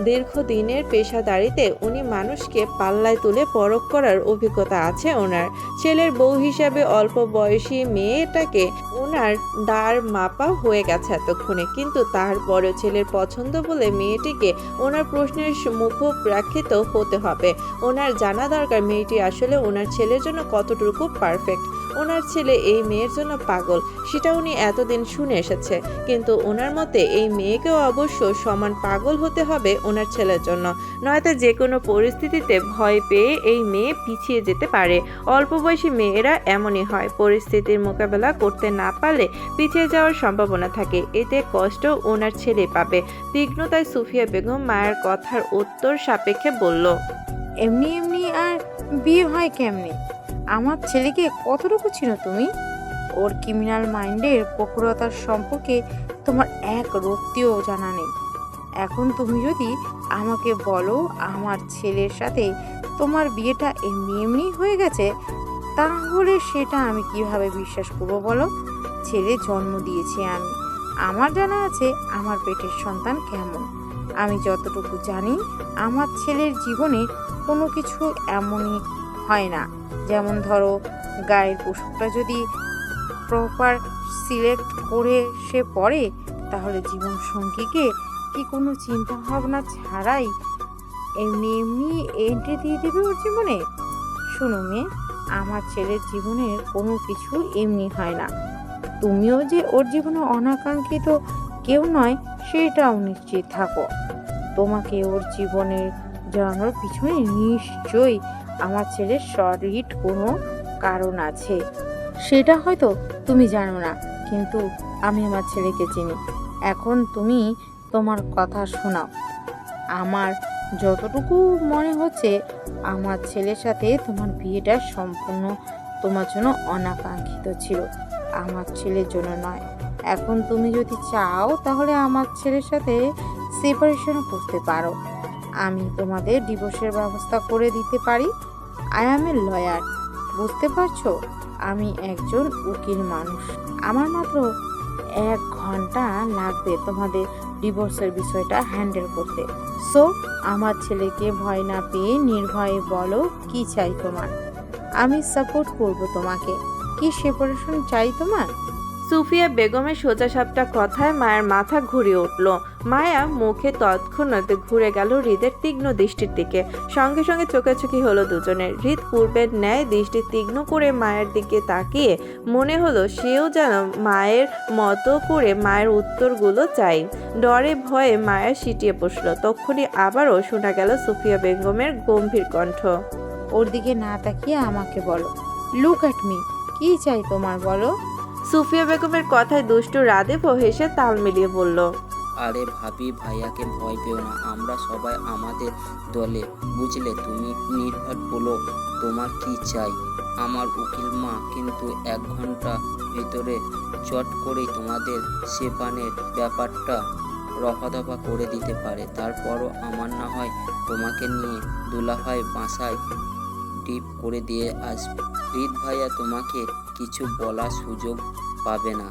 দীর্ঘদিনের পেশাদারিতে উনি মানুষকে পাল্লায় তুলে পরখ করার অভিজ্ঞতা আছে ওনার। ছেলের বউ হিসাবে অল্প বয়সী মেয়েটাকে ওনার দাঁড় মাপা হয়ে গেছে এতক্ষণে, কিন্তু তারপরেও ছেলের পছন্দ বলে মেয়েটিকে ওনার প্রশ্নের মুখ প্রেক্ষিত হতে হবে। ওনার জানা দরকার মেয়েটি আসলে ওনার ছেলের জন্য কতটুকু পারফেক্ট। ওনার ছেলে এই মেয়ের জন্য পাগল, সেটা উনি এতদিন শুনে এসেছে, কিন্তু ওনার মতে এই মেয়েকেও অবশ্য সমান পাগল হতে হবে ওনার ছেলের জন্য, নয়তো যে কোনো পরিস্থিতিতে ভয় পেয়ে এই মেয়ে পিছিয়ে যেতে পারে। অল্প বয়সী মেয়েরা এমনই হয়, পরিস্থিতির মোকাবেলা করতে না পারলে পিছিয়ে যাওয়ার সম্ভাবনা থাকে। এতে কষ্ট ওনার ছেলে পাবে। তীক্ষ্ণতায় সুফিয়া বেগম মায়ের কথার উত্তর সাপেক্ষে বলল, এমনি এমনি আর বিয়ে হয় কেমনে? আমার ছেলেকে কতটুকু ছিল তুমি? ওর ক্রিমিনাল মাইন্ডের প্রখরতার সম্পর্কে তোমার এক রত্তিও জানা নেই। এখন তুমি যদি আমাকে বলো আমার ছেলের সাথে তোমার বিয়েটা এমনি এমনি হয়ে গেছে, তাহলে সেটা আমি কিভাবে বিশ্বাস করবো বলো? ছেলে জন্ম দিয়েছি আমি, আমার জানা আছে আমার পেটের সন্তান কেমন। আমি যতটুকু জানি, আমার ছেলের জীবনে কোনো কিছু এমনই হয় না। যেমন ধরো, গায়ের পোশাকটা যদি প্রপার সিলেক্ট করে সে পড়ে, তাহলে জীবন সঙ্গীকে কি কোনো চিন্তা ভাবনা ছাড়াই এমনি এমনি এন্ট্রি দিয়ে দেবে ওর জীবনে? শোনো মেয়ে, আমার ছেলের জীবনের কোনো কিছু এমনি হয় না। তুমিও যে ওর জীবনে অনাকাঙ্ক্ষিত কেউ নয় সেটাও নিশ্চিত থাকো। তোমাকে ওর জীবনের জড়ানোর পিছনে নিশ্চয়ই আমার ছেলের সলিড কোনো কারণ আছে, সেটা হয়তো তুমি জানো না, কিন্তু আমি আমার ছেলেকে চিনি। এখন তুমি তোমার কথা শোনাও। আমার যতটুকু মনে হচ্ছে, আমার ছেলের সাথে তোমার বিয়েটা সম্পূর্ণ তোমার জন্য অনাকাঙ্ক্ষিত ছিল, আমার ছেলের জন্য নয়। এখন তুমি যদি চাও তাহলে আমার ছেলের সাথে সেপারেশন করতে পারো। আমি তোমাদের ডিভোর্সের ব্যবস্থা করে দিতে পারি। আই অ্যাম এ লয়ার, বুঝতে পারছো? আমি একজন উকিল মানুষ। আমার মাত্র 1 ঘন্টা লাগবে তোমাদের ডিভোর্সের বিষয়টা হ্যান্ডেল করতে। সো আমার ছেলেকে ভয় না পেয়ে নির্ভয়ে বলো কি চাই তোমার। আমি সাপোর্ট করব তোমাকে। কি সেপারেশন চাই তোমার? সুফিয়া বেগমের সোজাসাপটা কথায় মায়ের মাথা ঘুরিয়ে উঠল। মায়া মুখে তৎক্ষণাৎ ঘুরে গেল হৃদের তীক্ষ্ণ দৃষ্টির দিকে। সঙ্গে সঙ্গে চোখাচোখি হলো দুজনের। হৃদ পূর্বের ন্যায় দৃষ্টি তীক্ষ্ণ করে মায়ের দিকে তাকিয়ে মনে হলো সেও যেন মায়ের মতো করে মায়ের উত্তরগুলো চাই। ডরে ভয়ে মায়া সিটিয়ে বসলো। তক্ষুনি আবারও শোনা গেল সুফিয়া বেগমের গম্ভীর কণ্ঠ। ওর দিকে না তাকিয়ে আমাকে বলো, লুক অ্যাট মি, কি চাই তোমার বলো। সুফিয়া বেগমের কথায় দুষ্টু রাদেবও হেসে তাল মিলিয়ে বলল, আরে ভাবি, ভাইয়াকে ভয় পেও না, আমরা সবাই আমাদের দলে, বুঝলে? তুমি নির্ভর বলো তোমার কি চাই। আমার উকিল মা কিন্তু 1 ঘন্টা ভিতরে চট করেই তোমাদের সেপানের ব্যাপারটা রফাদফা করে দিতে পারে। তারপরও আমার না হয় তোমাকে নিয়ে দুলাভাই বাসায় ডিপ করে দিয়ে আসবে। হৃদ ভাইয়া তোমাকে কিছু বলার সুযোগ পাবে না।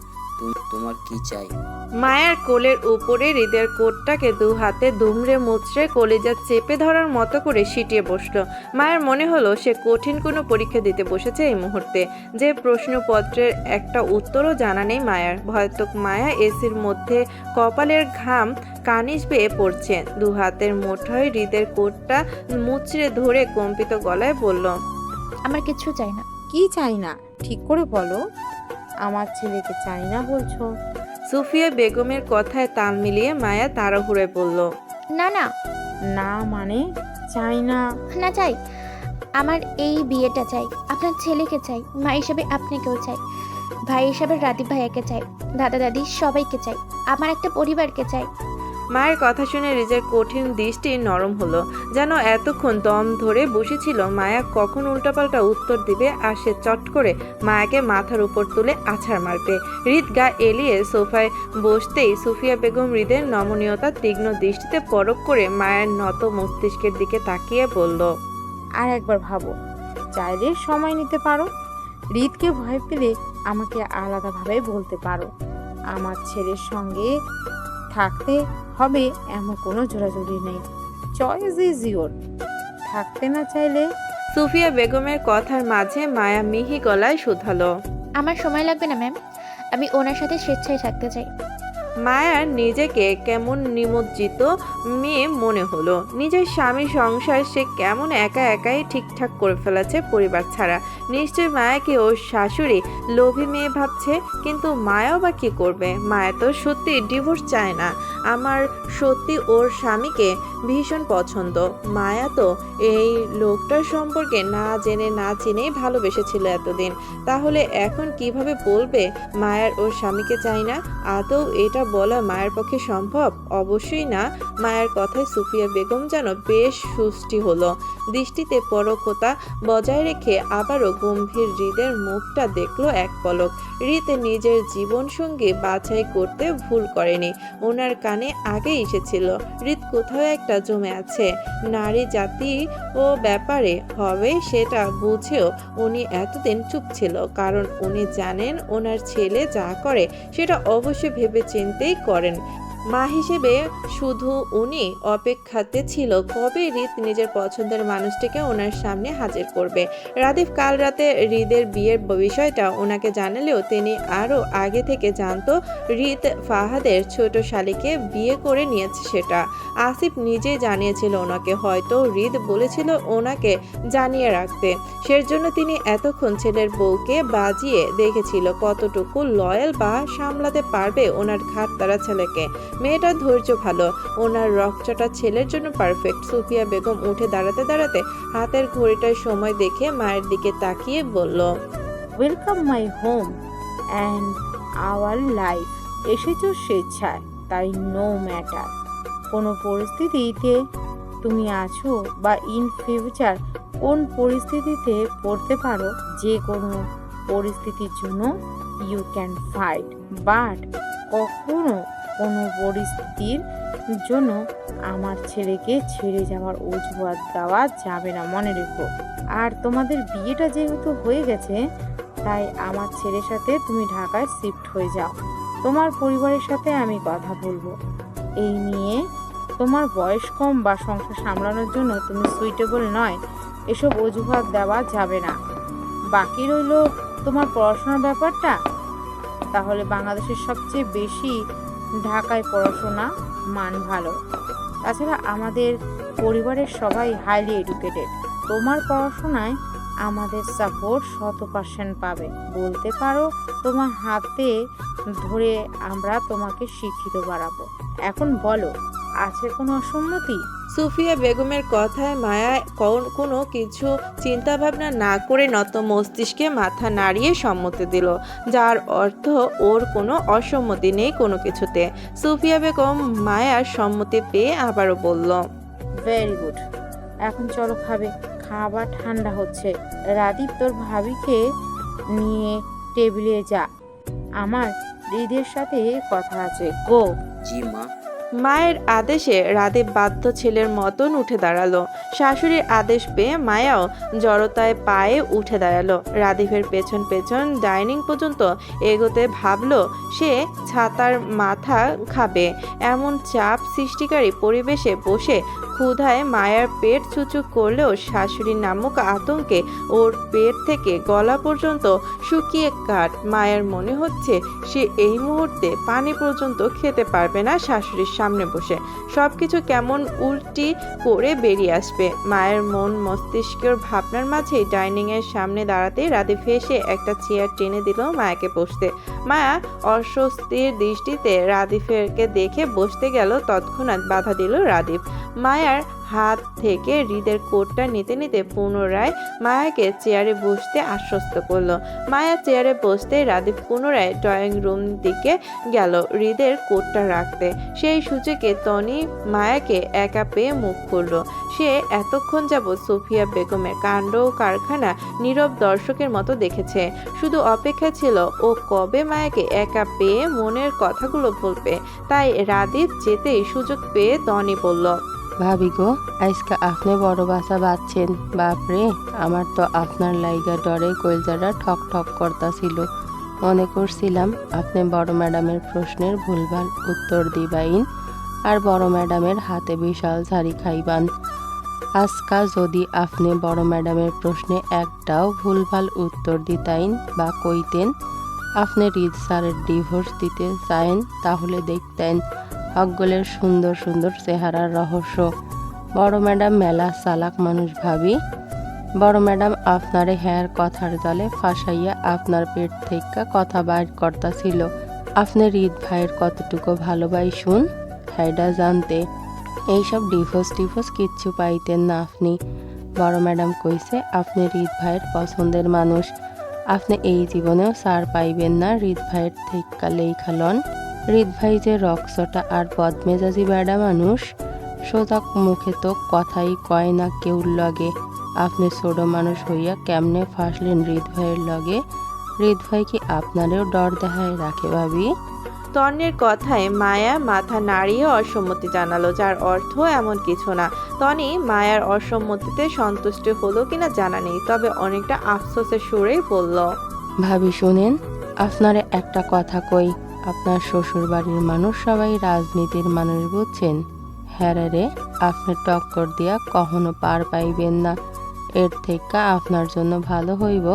তোমার কি চাই? মায়ার কোলের উপরে হৃদের কোটটাকে 2 হাতে দুমড়ে মুচড়ে কলিজা চেপে ধরার মতো করে সিটিয়ে বসলো। মায়ের মনে হলো সে কঠিন কোনো পরীক্ষা দিতে বসেছে এই মুহূর্তে, যে প্রশ্নপত্রের একটা উত্তরও জানা নেই মায়ার। ভয়াত্মক মায়া এসির মধ্যে কপালের ঘাম কানিজ বেয়ে পড়ছে। 2 হাতের মুঠোয় হৃদের কোটটা মুচড়ে ধরে কম্পিত গলায় বলল, আমার কিচ্ছু চাই না। কি চাই না ঠিক করে বলো। আমার ছেলেকে চাই না বলছো? সুফিয়া বেগমের কথায় তাল মিলিয়ে মায়া তাড়াহুড়োয় বলল, না না না মানে চাই না? না চাই। আমার এই বিয়েটা চাই, আপনার ছেলেকে চাই, মা হিসাবে আপনাকেও চাই, ভাই হিসাবে রাদীপ ভাইয়াকে চাই, দাদা দাদি সবাইকে চাই, আমার একটা পরিবারকে চাই। মায়ের কথা শুনে রিজের কঠিন দৃষ্টি নরম হলো, যেন এতক্ষণ দম ধরে বসেছিল মায়া কখন উল্টাপাল্টা উত্তর দিবে আর সে চট করে মায়াকে মাথার উপর তুলে আছাড় মারবে। হৃদ গা এলিয়ে সোফায় বসতেই সুফিয়া বেগম হৃদের নমনীয়তা তীক্ষ্ণ দৃষ্টিতে পরখ করে মায়ের নত মস্তিষ্কের দিকে তাকিয়ে বলল, আর একবার ভাবো, চাইলে সময় নিতে পারো। হৃদকে ভয় পেলে আমাকে আলাদাভাবে বলতে পারো। আমার ছেলের সঙ্গে থাকতে হবে এমন কোনো জোরাজুরি নেই। Choice is your. থাকতে না চাইলে? সুফিয়া বেগমের কথার মাঝে মায়া মিহি গলায় শুধালো, আমার সময় লাগবে না ম্যাম, আমি ওনার সাথে স্বেচ্ছায় থাকতে চাই। মায়ার নিজেকে কেমন নিমজ্জিত মেয়ে মনে হলো। নিজের স্বামী সংসার সে কেমন একা একাই ঠিকঠাক করে ফেলেছে পরিবার ছাড়া। নিশ্চয় মায়াকে ওর শাশুড়ি লোভী মেয়ে ভাবছে, কিন্তু মায়াও বা কী করবে? মায়া তো সত্যি ডিভোর্স চায় না। আমার সত্যি ওর স্বামীকে ভীষণ পছন্দ। মায়া তো এই লোকটার সম্পর্কে না জেনে না চিনেই ভালোবেসেছিল এতদিন। তাহলে এখন কিভাবে বলবে মায়ার ওর স্বামীকে চাই না? আদৌ এটা বলা মায়ের পক্ষে সম্ভব? অবশ্যই না। মায়ের কথায় সুফিয়া বেগম যেন বেশ সুষ্টি হলো। দৃষ্টিতে পরকতা বজায় রেখে আবারও গম্ভীর হৃদের মুখটা দেখলো এক পলক। হৃদ নিজের জীবনসঙ্গী বাছাই করতে ভুল করেনি, ওনার কানে আগে এসেছিল। হৃদ কোথাও একটা জমে আছে। নারী জাতি ও ব্যাপারে হবে সেটা বুঝেও উনি এতদিন চুপ ছিল, কারণ উনি জানেন ওনার ছেলে যা করে সেটা অবশ্যই ভেবে চিন্তেই করেন। মা হিসেবে শুধু উনি অপেক্ষাতে ছিল কবে হৃদ নিজের পছন্দের মানুষটিকে ওনার সামনে হাজির করবে। রাদীপ কাল রাতে হৃদের বিয়ের বিষয়টা ওনাকে জানালেও তিনি আরও আগে থেকে জানতো হৃদ ফাহাদের ছোট শালীকে বিয়ে করে নিয়েছে। সেটা আসিফ নিজেই জানিয়েছিল ওনাকে, হয়তো হৃদ বলেছিল ওনাকে জানিয়ে রাখতে। সেজন্য তিনি এতক্ষণ ছেলের বউকে বাজিয়ে দেখেছিল কতটুকু লয়াল বা সামলাতে পারবে ওনার ঘাট তারা ছেলেকে। মেয়েটার ধৈর্য ভালো, ওনার রকচটা ছেলের জন্য পারফেক্ট। সুফিয়া বেগম উঠে দাঁড়াতে দাঁড়াতে হাতের ঘড়িটার সময় দেখে মায়ের দিকে তাকিয়ে বলল, welcome my home and our life. এসেছো স্বেচ্ছায়, তাই নো ম্যাটার কোনো পরিস্থিতিতে তুমি আছো বা ইন ফিউচার কোন পরিস্থিতিতে পড়তে পারো, যে কোনো পরিস্থিতির জন্য ইউ ক্যান ফাইট, বাট কখনো কোনো পরিস্থিতির জন্য আমার ছেলেকে ছেড়ে যাওয়ার অজুহাত দেওয়া যাবে না, মনে রেখো। আর তোমাদের বিয়েটা যেহেতু হয়ে গেছে, তাই আমার ছেলের সাথে তুমি ঢাকায় শিফট হয়ে যাও। তোমার পরিবারের সাথে আমি কথা বলবো এই নিয়ে। তোমার বয়স কম বা সংসার সামলানোর জন্য তুমি সুইটেবল নয়, এসব অজুহাত দেওয়া যাবে না। বাকি রইল তোমার পড়াশোনার ব্যাপারটা। তাহলে বাংলাদেশের সবচেয়ে বেশি ঢাকায় পড়াশোনা মান ভালো। তাছাড়া আমাদের পরিবারের সবাই হাইলি এডুকেটেড। তোমার পড়াশোনায় আমাদের সাপোর্ট 100% পাবে। বলতে পারো তোমার হাতে ধরে আমরা তোমাকে শিক্ষিত বাড়াবো। এখন বলো, আছে কোনো অসম্মতি? সুফিয়া বেগমের কথায় মায়া কোনো কিছু চিন্তা ভাবনা না করে নত মস্তিষ্কে মাথা নাড়িয়ে সম্মতি দিল, যার অর্থ ওর কোনো অসম্মতি নেই কোনো কিছুতে। সুফিয়া বেগম মায়ার সম্মতি পেয়ে আবারও বলল, ভেরি গুড। এখন চলো খাবে। খাবার ঠান্ডা হচ্ছে। রাদীপ তোর ভাবিকে নিয়ে টেবিলে যা, আমার হৃদের সাথে কথা আছে। গো। জি মা। মায়ের আদেশে রাদীপ বাধ্য ছেলের মতন উঠে দাঁড়ালো। শাশুড়ির আদেশ পেয়ে মায়াও জড়তায় পায়ে উঠে দাঁড়ালো। রাদীপের পেছন পেছন ডাইনিং পর্যন্ত এগোতে ভাবলো সে ছাতার মাথা খাবে। এমন চাপ সৃষ্টিকারী পরিবেশে বসে ক্ষুধায় মায়ার পেট চুচু করলেও শাশুড়ির নামক আতঙ্কে ওর পেট থেকে গলা পর্যন্ত শুকিয়ে কাট। মায়ের মনে হচ্ছে সে এই মুহূর্তে পানি পর্যন্ত খেতে পারবে না শাশুড়ির সামনে বসে। সবকিছু কেমন উল্টি করে বেরিয়ে আসবে। মায়ের মন মস্তিষ্কের ভাবনার মাঝেই ডাইনিং এর সামনে দাঁড়াতেই রাদীপ হেসে একটা চেয়ার টেনে দিল মায়াকে বসতে। মায়া অস্বস্তির দৃষ্টিতে রাদীপকে দেখে বসতে গেল, তৎক্ষণাৎ বাধা দিল রাদীপ। মায়ার হাত থেকে হৃদের কোটটা নিতে নিতে পুনরায় মায়াকে চেয়ারে বসতে আশ্বস্ত করলো। মায়া চেয়ারে বসতে রাদীপ পুনরায় ড্রয়িং রুম দিকে গেল হৃদের কোটটা রাখতে। সেই সুযোগে তনি মায়াকে একা পেয়ে মুখ খুলল। সে এতক্ষণ যাবৎ সুফিয়া বেগমের কাণ্ড ও কারখানা নীরব দর্শকের মতো দেখেছে। শুধু অপেক্ষা ছিল ও কবে মায়াকে একা পেয়ে মনের কথাগুলো বলবে। তাই রাদীপ যেতেই সুযোগ পেয়ে তনি বলল, ভাবি গো, আজকে আপনি বড় বাসা বাঁধছেন। বাপরে, আমার তো আপনার লাইগা ডরে কলজাটা ঠক ঠক করতাছিল। মনে করছিলাম আপনি বড় ম্যাডামের প্রশ্নের ভুলভাল উত্তর দিবাইন আর বড় ম্যাডামের হাতে বিশাল ঝাড়ি খাইবান। আজকা যদি আপনি বড় ম্যাডামের প্রশ্নে একটাও ভুলভাল উত্তর দিতাইন বা কইতেন আপনি রিদ স্যারের ডিভোর্স দিতে চায়েন, তাহলে দেখতেন হকগলের সুন্দর সুন্দর চেহারার রহস্য। বড় ম্যাডাম মেলা চালাক মানুষ ভাবি। বড় ম্যাডাম আপনারে হ্যার কথার জালে ফাঁসাইয়া আপনার পেট থেকে কথা বাইর করতাছিল। আপনি রিদ ভাইয়ের কতটুকু ভালোবাসুন হ্যাডা জানতে। এইসব ডিভোর্স কিচ্ছু পাইতেন না আপনি। বড় ম্যাডাম কইছে আপনি রিদ ভাইয়ের পছন্দের মানুষ। আপনি এই জীবনেও সার পাইবেন না রিদ ভাইয়ের থেকে লেখালন। রিদ ভাই যে রক্সটা আর বদমেজাজি বেড়া মানুষ, সোজা মুখে তো কথাই কয় না কেউর লগে। আপনি ছোট মানুষ হইয়া কেমনে ফাঁসলেন রিদ ভাইয়ের লগে? রিদ ভাই কি আপনারেও ডর দেখায় রাখে ভাবি? তন্নির কথায় মায়া মাথা নাড়িয়ে অসম্মতি জানালো, যার অর্থ এমন কিছু না। তনি মায়ার অসম্মতিতে সন্তুষ্ট হলো কিনা জানা নেই, তবে অনেকটা আফসোসের সুরেই বলল, ভাবি শুনেন, আপনারে একটা কথা কই। আপনার শ্বশুর বাড়ির মানুষ সবাই রাজনীতির মানুষ বুঝছেন। হ্যাঁ রে, আপনি টক্কর দিয়া কখনো পার পাইবেন না। এর থেকে আপনার জন্য ভালো হইব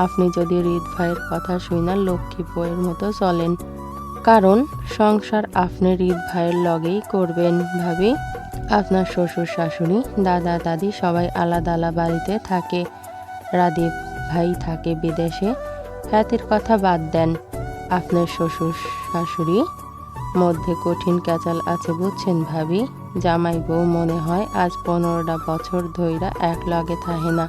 আপনি যদি রিদ ভাইয়ের কথা শুইনা লক্ষ্মী বইয়ের মতো চলেন। কারণ সংসার আপনি রিদ ভাইয়ের লগেই করবেন ভাবি। আপনার শ্বশুর শাশুড়ি দাদা দাদি সবাই আলাদা আলাদা বাড়িতে থাকে। রাদীপ ভাই থাকে বিদেশে। হ্যাতির কথা বাদ দেন, আপনার শ্বশুর শাশুড়ি মধ্যে কঠিন ক্যাচাল আছে বুঝছেন ভাবি। জামাই বউ মনে হয় আজ 15টা বছর ধইরা এক লগে থাহে না।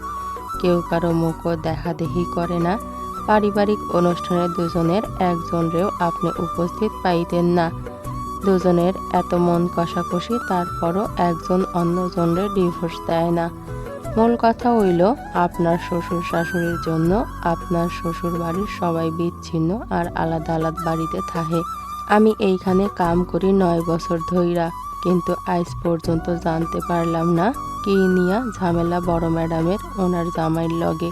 কেউ কারো মুখও দেখাদেখি করে না। পারিবারিক অনুষ্ঠানে দুজনের একজনরেও আপনি উপস্থিত পাইতেন না। দুজনের এত মন কষাকষি, তারপরও একজন অন্যজনরে ডিভোর্স দেয় না। মূল কথা হইল আপনার শ্বশুর শাশুড়ির জন্য আপনার শ্বশুর বাড়ির সবাই বিচ্ছিন্ন আর আলাদা আলাদা বাড়িতে থাহে। আমি এইখানে কাম করি 9 বছর ধইরা, কিন্তু আজ পর্যন্ত জানতে পারলাম না কি নিয়া ঝামেলা বড় ম্যাডামের ওনার জামাইয়ের লগে।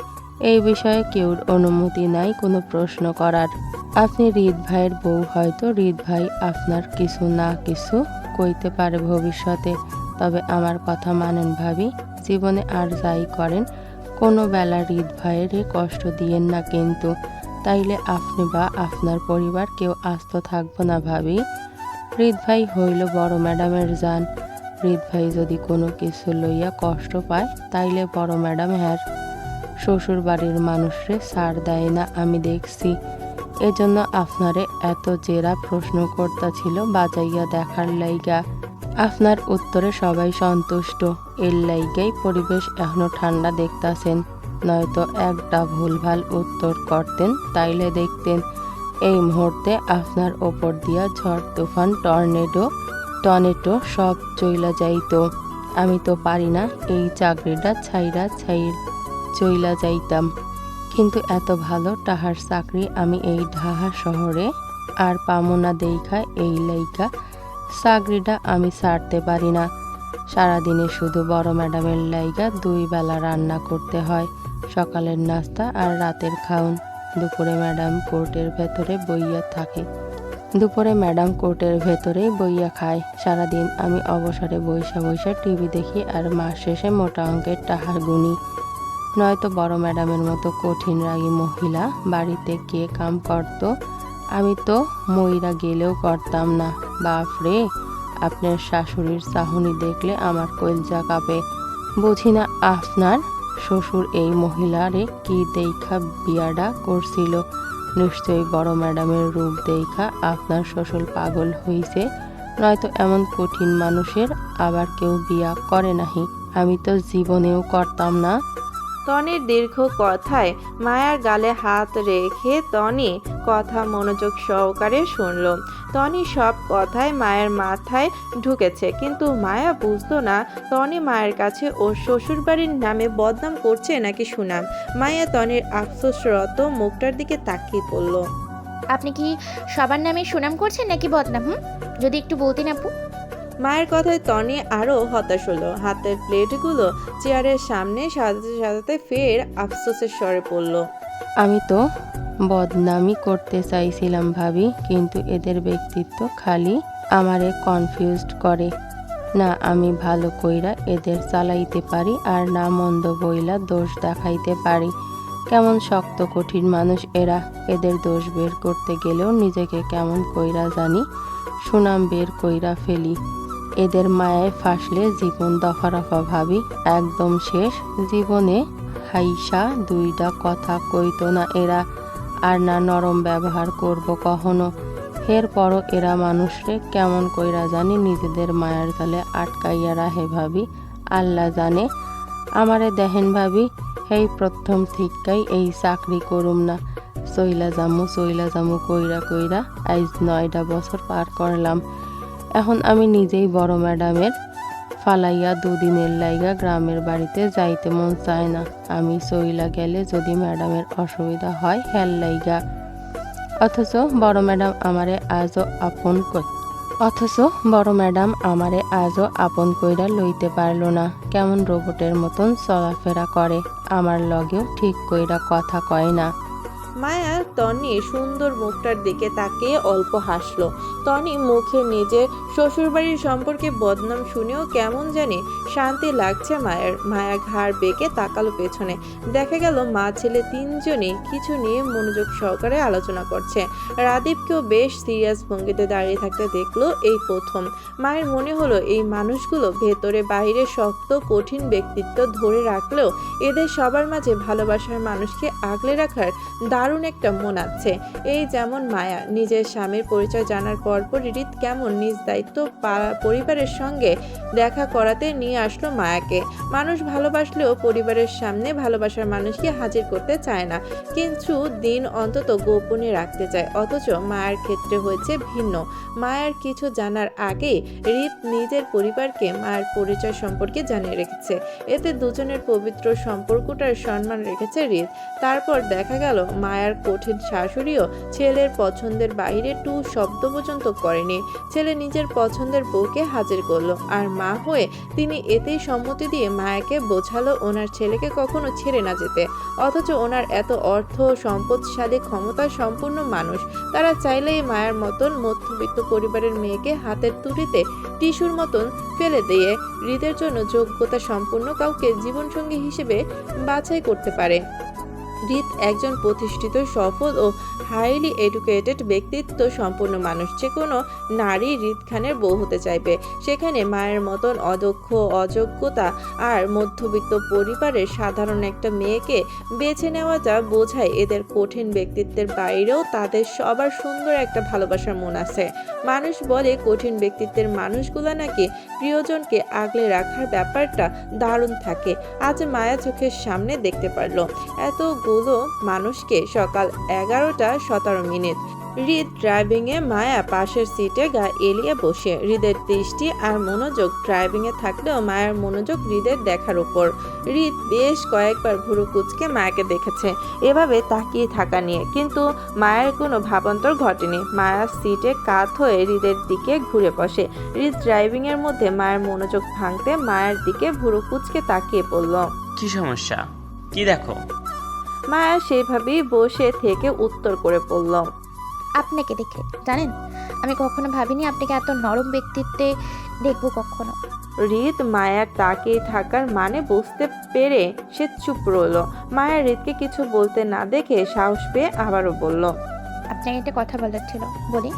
এই বিষয়ে কেউর অনুমতি নাই কোনো প্রশ্ন করার। আপনি রিদ ভাইয়ের বউ, হয়তো রিদ ভাই আপনার কিছু না কিছু কইতে পারে ভবিষ্যতে। তবে আমার কথা মানেন ভাবি, জীবনে আর যাই করেন কোনো বেলা রিদ ভাইয়ের কষ্ট দিয়েন না কিন্তু। তাইলে আপনি বা আপনার পরিবার কেউ আস্ত থাকবো না ভাবি। হৃদ ভাই হইল বড় ম্যাডামের জান। হৃদ ভাই যদি কোনো কিছু লইয়া কষ্ট পায় তাইলে বড় ম্যাডাম হ্যার শ্বশুর বাড়ির মানুষরে ছাড় দেয় না, আমি দেখছি। এজন্য আপনারে এত জেরা প্রশ্ন করতেছিল বাজাইয়া দেখার লাইগা। আপনার উত্তরে সবাই সন্তুষ্ট, এর লাইগাই পরিবেশ এখনো ঠান্ডা দেখতাছেন। নয়তো একটা ভুলভাল উত্তর করতেন তাইলে দেখতেন এই মুহূর্তে আপনার ওপর দিয়া ঝড় তুফান টর্নেডো সব চইলা যাইতো। আমি তো পারি না এই চাকরিটা চইলা যাইতাম, কিন্তু এত ভালো টাহার চাকরি আমি এই ঢাকা শহরে আর পামো না দেইখা এই লাইগা চাকরিটা আমি ছাড়তে পারি না। সারাদিনে শুধু বড় ম্যাডামের লাইগা 2 বেলা রান্না করতে হয়, সকালের নাস্তা আর রাতের খাওন। দুপুরে ম্যাডাম কোর্টের ভেতরেই বইয়া খায়। সারাদিন আমি অবসরে বইসা টিভি দেখি আর মাস শেষে মোটা অঙ্কের টাহার গুনি। নয়তো বড় ম্যাডামের মতো কঠিন রাগী মহিলা বাড়িতে কে কাম করত? আমি তো মইরা গেলেও করতাম না। বাপরে, আপনার শাশুড়ির চাহনি দেখলে আমার কলজা কাঁপে। বুঝি না আপনার শ্বশুর এই মহিলারে কি দেইখা বিয়াডা করছিল। নিশ্চয়ই বড় ম্যাডামের রূপ দেইখা আপনার শ্বশুর পাগল হইছে, নয়তো এমন কঠিন মানুষের আবার কেউ বিয়া করে নাহি। আমি তো জীবনেও করতাম না। টনির দীর্ঘ কথায় মায়ার গালে হাত রেখে টনি কথা মনোযোগ সহকারে শুনল। টনি সব কথায় মায়ের মাথায় ঢুকেছে, কিন্তু মায়া বুঝতো না টনি মায়ের কাছে ওর শ্বশুরবাড়ির নামে বদনাম করছে নাকি সুনাম। মায়া টনির আফসোসরত মুখটার দিকে তাকিয়ে পড়ল। আপনি কি সবার নামে সুনাম করছেন নাকি বদনাম? যদি একটু বলতেন আপু। মায়ের কথায় টনি আরও হতাশ হলো। হাতের প্লেটগুলো চেয়ারের সামনে সাজাতে ফের আফসোসের স্বরে পড়ল। আমি তো বদনামি করতে চাইছিলাম ভাবি, কিন্তু এদের ব্যক্তিত্ব খালি আমারে কনফিউজড করে। না আমি ভালো কইরা এদের চালাইতে পারি, আর না মন্দ বইলা দোষ দেখাইতে পারি। কেমন শক্ত কঠিন মানুষ এরা। এদের দোষ বের করতে গেলেও নিজেকে কেমন কইরা জানি সুনাম বের কইরা ফেলি। এদের মায়ায় ফাঁসলে জীবন দফারফা ভাবি, একদম শেষ। জীবনে হাইসা 2টা কথা কইতো না এরা, আর না নরম ব্যবহার করব কখনো। এরপরও এরা মানুষরে কেমন কইরা জানি নিজেদের মায়ার জালে আটকাইয়া রাহে ভাবি। আল্লাহ জানে। আমারে দেখেন ভাবি, এই প্রথম থিকাই এই চাকরি করুম না, চইলা জামু কইরা আজ 9টা বছর পার করলাম। এখন আমি নিজেই বড় ম্যাডামের ফালাইয়া 2 দিনের লাইগা গ্রামের বাড়িতে যাইতে মন চায় না। আমি চইলা গেলে যদি ম্যাডামের অসুবিধা হয় হেল লাইগা। অথচ বড় ম্যাডাম আমারে আজও আপন কইরা লইতে পারলো না। কেমন রোবটের মতন চলাফেরা করে, আমার লগেও ঠিক কইরা কথা কয় না। মায়া টনির সুন্দর মুখটার দিকে তাকিয়ে অল্প হাসলো। টনি মুখে নিজের শ্বশুরবাড়ির সম্পর্কে বদনাম শুনেও কেমন জানি শান্তি লাগছে মায়ের। মায়া ঘাড় বেঁকে তাকালো পেছনে। দেখা গেল মা ছেলে 3জনই কিছু নিয়ে মনোযোগ সহকারে আলোচনা করছে। রাদীপকেও বেশ সিরিয়াস ভঙ্গিতে দাঁড়িয়ে থাকতে দেখলো এই প্রথম। মায়ের মনে হলো এই মানুষগুলো ভেতরে বাইরে শক্ত কঠিন ব্যক্তিত্ব ধরে রাখলেও এদের সবার মাঝে ভালোবাসার মানুষকে আগলে রাখার দারুণ একটা মন আছে। এই যেমন মায়া নিজের স্বামীর পরিচয় জানার পরপর হৃদ কেমন নিজ দায়িত্ব পরিবারের সঙ্গে দেখা করাতে নিয়ে আসলো মায়াকে। মানুষ ভালোবাসলেও পরিবারের সামনে ভালোবাসার মানুষকে হাজির করতে চায় না, কিছু দিন অন্তত গোপনে রাখতে চায়। অথচ মায়ের ক্ষেত্রে হয়েছে ভিন্ন। মায়ার কিছু জানার আগে হৃদ নিজের পরিবারকে মায়ের পরিচয় সম্পর্কে জানিয়ে রেখেছে। এতে দুজনের পবিত্র সম্পর্কটার সম্মান রেখেছে হৃদ। তারপর দেখা গেল মায়ার কঠিন শাশুড়িও ছেলের পছন্দের বাইরে টু শব্দ পর্যন্ত করেনি। ছেলে নিজের পছন্দের বউকে হাজির করলো, আর মা হয়ে তিনি এতেই সম্মতি দিয়ে মায়াকে বোঝালো ওনার ছেলেকে কখনো ছেড়ে না যেতে। অথচ ওনার এত অর্থ সম্পদশালী ক্ষমতা সম্পূর্ণ মানুষ, তারা চাইলেই মায়ের মতন মধ্যবিত্ত পরিবারের মেয়েকে হাতের তুড়িতে টিস্যুর মতন ফেলে দিয়ে হৃদের জন্য যোগ্যতা সম্পূর্ণ কাউকে জীবনসঙ্গী হিসেবে বাছাই করতে পারে। হৃদ একজন প্রতিষ্ঠিত, সফল ও হাইলি এডুকেটেড ব্যক্তিত্ব সম্পন্ন মানুষ। যে কোনো নারী হৃদ খানের বউ হতে চাইবে। সেখানে মায়ের মতন অদক্ষ, অযোগ্যতা আর মধ্যবিত্ত পরিবারের সাধারণ একটা মেয়েকে বেছে নেওয়াটা বোঝায় এদের কঠিন ব্যক্তিত্বের বাইরেও তাদের সবার সুন্দর একটা ভালোবাসার মন আছে। মানুষ বলে কঠিন ব্যক্তিত্বের মানুষগুলো নাকি প্রিয়জনকে আগলে রাখার ব্যাপারটা দারুণ থাকে। আজ মায়া চোখের সামনে দেখতে পারলো এতগুলো মানুষকে। সকাল 11:17। হৃদ ড্রাইভিংয়ে, মায়া পাশের সিটে গা এলিয়ে বসে। হৃদের দৃষ্টি আর মনোযোগ ড্রাইভিংয়ে থাকলেও মায়ের মনোযোগ হৃদের দেখার উপর। হৃদ বেশ কয়েকবার ভুরু কুঁচকে মায়াকে দেখেছে এভাবে তাকিয়ে থাকা নিয়ে, কিন্তু মায়ের কোনো ভাবান্তর ঘটেনি। মায়া সিটে কাত হয়ে হৃদের দিকে ঘুরে বসে। হৃদ ড্রাইভিংয়ের মধ্যে মায়ের মনোযোগ ভাঙতে মায়ের দিকে ভুরু কুঁচকে তাকিয়ে পড়ল। কি সমস্যা? কি দেখো? মায়া সেইভাবেই বসে থেকে উত্তর করে পড়ল, আপনাকে দেখে জানেন, আমি কখনো ভাবিনি আপনাকে এত নরম ব্যক্তিত্বে দেখবো কখনো। হৃদ মায়ার তাকিয়ে থাকার মানে বুঝতে পেরে সে চুপ রইল। মায়া হৃদকে কিছু বলতে না দেখে সাহস পেয়ে আবারও বলল, আপনাকে একটা কথা বলার ছিল, বলি?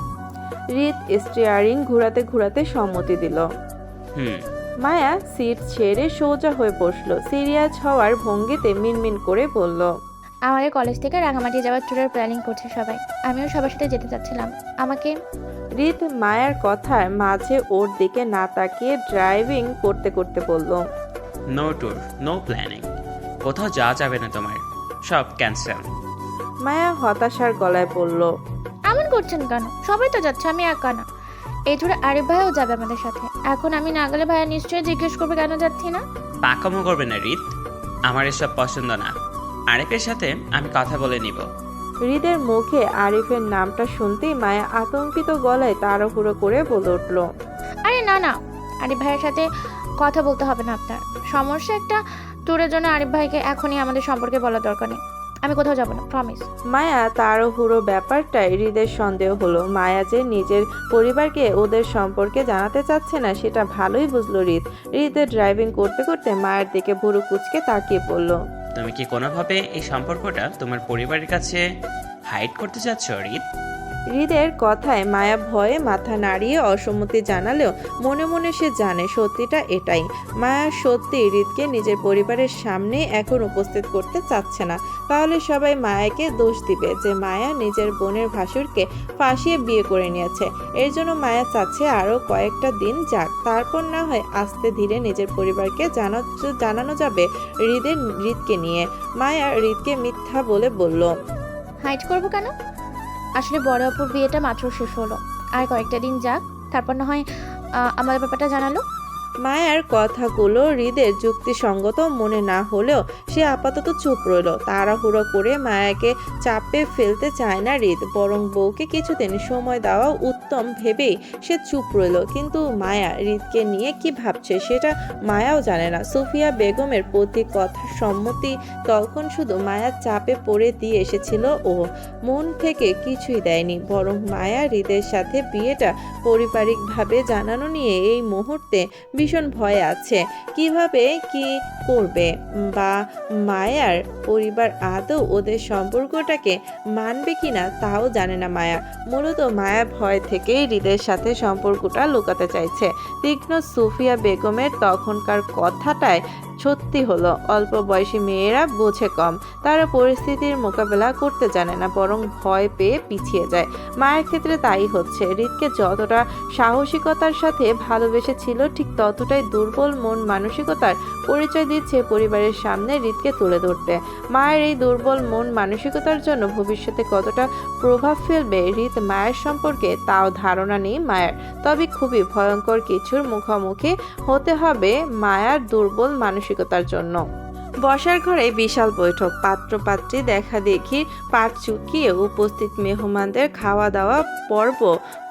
হৃদ স্টিয়ারিং ঘোরাতে ঘোরাতে সম্মতি দিল। হুম। মায়া সিট ছেড়ে সোজা হয়ে বসলো। সিরিয়াস হওয়ার ভঙ্গিতে মিনমিন করে বলল, আমাদের কলেজ থেকে রাঙামাটি যাওয়ার ট্যুরের প্ল্যানিং করছে সবাই, আমিও সবার সাথে যেতে চাচ্ছিলাম। আমাকে হৃদ মায়ার কথার মাঝে ওর দিকে না তাকিয়ে ড্রাইভিং করতে করতে বলল, নো ট্যুর, নো প্ল্যানিং, কোথাও যাওয়া যাবে না তোমার, সব ক্যান্সেল। মায়া হতাশার গলায় বলল, এমন করছেন কেন? সবাই তো যাচ্ছে, আমি একা না। এই ট্যুরে আরিফ ভাইও যাবে আমাদের সাথে। এখন আমি না গেলে ভাইয়া নিশ্চয়ই জিজ্ঞেস করবে কেন যাচ্ছি না। পাকামো করবে না হৃদ, আমার এসব পছন্দ না। আরেকের সাথে আমি কথা বলে নিব। হৃদের মুখে আরিফের নামটা শুনতেই মায়া আতঙ্কিত গলায় তাড়াহুড়ো করে বলে উঠল, আরে না না, আরিফ ভাইয়ের সাথে কথা বলতে হবে না আপনার। সমস্যা একটা ট্যুরের জন্য আরিফ ভাইকে এখনই আমাদের সম্পর্কে বলার দরকার নেই। আমি কোথাও যাব না, প্রমিস। মায়া তাড়াহুড়ো ব্যাপারটাই হৃদের সন্দেহ হলো। মায়া যে নিজের পরিবারকে ওদের সম্পর্কে জানাতে চাচ্ছে না সেটা ভালোই বুঝলো হৃদ। হৃদের ড্রাইভিং করতে করতে মায়ের দিকে ভুরু কুঁচকে তাকিয়ে পড়ল। তুমি কি কোনোভাবে এই সম্পর্কটা তোমার পরিবারের কাছে হাইড করতে চাচ্ছ হৃদ? হৃদের কথায় মায়া ভয়ে মাথা নাড়িয়ে অসম্মতি জানালেও মনে মনে সে জানে সত্যিটা এটাই। মায়া সত্যি হৃদকে নিজের পরিবারের সামনে এখন উপস্থিত করতে চাচ্ছে না। তাহলে সবাই মায়াকে দোষ দিবে যে মায়া নিজের বোনের ভাসুরকে ফাঁসিয়ে বিয়ে করে নিয়েছে। এর জন্য মায়া চাচ্ছে আরও কয়েকটা দিন যাক, তারপর না হয় আস্তে ধীরে নিজের পরিবারকে জানানো যাবে হৃদকে নিয়ে। মায়া হৃদকে মিথ্যা বলে বলল, হাইট করবো কেন? আসলে বড় অপুর বিয়েটা মাত্র শেষ হলো, আর কয়েকটা দিন যাক, তারপর না হয় আমাদের ব্যাপারটা জানালো। মায়ার কথাগুলো হৃদের যুক্তিসঙ্গত মনে না হলেও সে আপাতত চুপ রইল। তাড়াহুড়ো করে মায়াকে চাপে ফেলতে চায় না হৃদ, বরং বউকে কিছুদিন সময় দেওয়া উত্তম ভেবেই সে চুপ রইল। কিন্তু মায়া হৃদকে নিয়ে কি ভাবছে সেটা মায়াও জানে না। সুফিয়া বেগমের প্রতি কথার সম্মতি তখন শুধু মায়ার চাপে পড়ে দিয়ে এসেছিল, ও মন থেকে কিছুই দেয়নি। বরং মায়া হৃদের সাথে বিয়েটা পারিবারিকভাবে জানানো নিয়ে এই মুহূর্তে ভীষণ ভয় আছে। কিভাবে কি করবে, বা মায়ার পরিবার আদৌ ওদের সম্পর্কটাকে মানবে কিনা তাও জানে না মায়া। মূলত মায়া ভয় থেকেই হৃদের সাথে সম্পর্কটা লুকাতে চাইছে। তীক্ষ্ণ সুফিয়া বেগমের তখনকার কথাটায় সত্যি হলো। অল্প বয়সী মেয়েরা বোঝে কম, তারা পরিস্থিতির মোকাবেলা করতে জানে না, বরং ভয় পেয়ে পিছিয়ে যায়। মায়ের ক্ষেত্রে তাই হচ্ছে। হৃদকে যতটা সাহসিকতার সাথে ভালোবেসেছিল ঠিক ততটাই দুর্বল মন মানসিকতার পরিচয় দিচ্ছে পরিবারের সামনে হৃদকে তুলে ধরতে। মায়ের এই দুর্বল মন মানসিকতার জন্য ভবিষ্যতে কতটা প্রভাব ফেলবে হৃদ মায়ের সম্পর্কে তাও ধারণা নেই মায়ের। তবে খুবই ভয়ঙ্কর কিছুর মুখোমুখি হতে হবে মায়ার দুর্বল মানসিকতার জন্য। বসার ঘরে বিশাল বৈঠক, পাত্রপাত্রী দেখা দেখি পাট চুকিয়ে উপস্থিত মেহমানদের খাওয়া দাওয়া পর্ব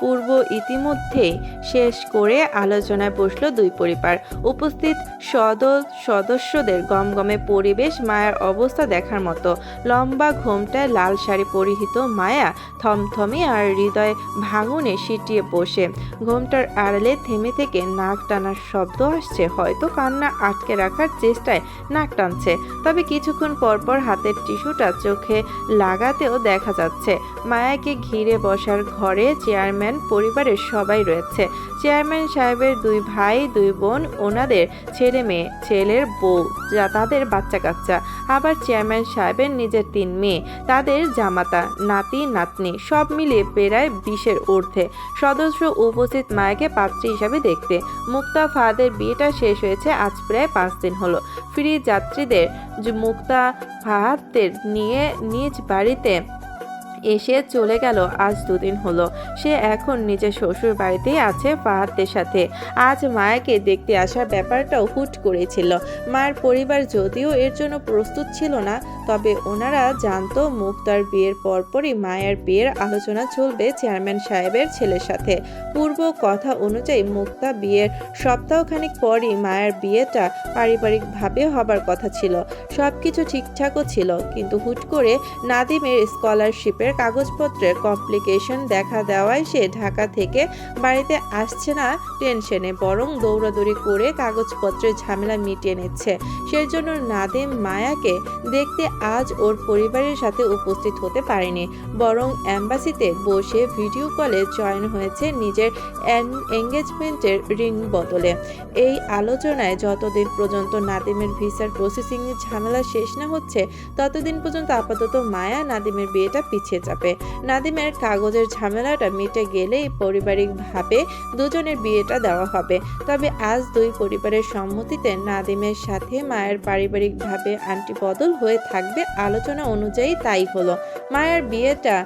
পূর্ব ইতিমধ্যেই শেষ করে আলোচনায় বসলো দুই পরিবার। উপস্থিত সদস্যদের গমগমে পরিবেশ, মায়ের অবস্থা দেখার মতো। লম্বা ঘোমটায় লাল শাড়ি পরিহিত মায়া থমথমে আর হৃদয় ভাঙনে সিটিয়ে বসে। ঘোমটার আড়ালে থেমে থেকে নাক টানার শব্দ আসছে, হয়তো কান্না আটকে রাখার চেষ্টায় নাক টানছে। টানছে, তবে কিছুক্ষণ পরপর হাতের টিস্যুটা চোখে লাগাতেও দেখা যাচ্ছে। মায়াকে ঘিরে বসার ঘরে চেয়ারম্যান পরিবারের সবাই রয়েছে। চেয়ারম্যান সাহেবের 2 ভাই 2 বোন, ওনাদের ছেলে মেয়ে, ছেলের বউ, যা তাদের বাচ্চা কাচ্চা, আবার চেয়ারম্যান সাহেবের নিজের 3 মেয়ে, তাদের জামাতা, নাতি নাতনি, সব মিলিয়ে প্রায় 20-এর ঊর্ধ্বে সদস্য উপস্থিত মায়াকে পাত্রী হিসাবে দেখতে। মুক্তা ফাহাদের বিয়েটা শেষ হয়েছে আজ প্রায় 5 দিন হলো। ফ্রি যাত্রীদের মুক্তা ফাহাদের নিয়ে নিজ বাড়িতে এসে চলে গেল আজ 2 দিন হলো। সে এখন নিজের শ্বশুর বাড়িতেই আছে ফাহাদদের সাথে। আজ মায়াকে দেখতে আসার ব্যাপারটাও হুট করেছিল। মায়ের পরিবার যদিও এর জন্য প্রস্তুত ছিল না, তবে ওনারা জানতো মুক্তার বিয়ের পরপরই মায়ের বিয়ের আলোচনা চলবে চেয়ারম্যান সাহেবের ছেলের সাথে। পূর্ব কথা অনুযায়ী মুক্তা বিয়ের সপ্তাহখানেক পরই মায়ের বিয়েটা পারিবারিকভাবে হবার কথা ছিল। সবকিছু ঠিকঠাকও ছিল, কিন্তু হুট করে নাদিমের স্কলারশিপের কাগজপত্রের কমপ্লিকেশন দেখা দেওয়ায় সে ঢাকা থেকে বাড়িতে আসছে না টেনশনে, বরং দৌড়াদৌড়ি করে কাগজপত্রের ঝামেলা মিটিয়ে নিচ্ছে। সেই জন্য নাদিম মায়াকে দেখতে আজ ওর পরিবারের সাথে উপস্থিত হতে পারেনি, বরং অ্যাম্বাসিতে বসে ভিডিও কলে জয়েন হয়েছে নিজের এঙ্গেজমেন্টের রিং বদলে। এই আলোচনায় যতদিন পর্যন্ত নাদিমের ভিসার প্রসেসিং এর ঝামেলা শেষ না হচ্ছে, ততদিন পর্যন্ত আপাতত মায়া নাদিমের বিয়েটা পিছিয়ে যাবে। নাদিমের কাগজের ঝামেলাটা মিটে গেলেই পারিবারিকভাবে দুজনের বিয়েটা দেওয়া হবে। তবে আজ 2 পরিবারের সম্মতিতে নাদিমের সাথে মায়ের পারিবারিকভাবে আন্টি বদল হয়ে থাকবে। আলোচনা অনুযায়ী তাই হলো। মায়ের বিয়েটা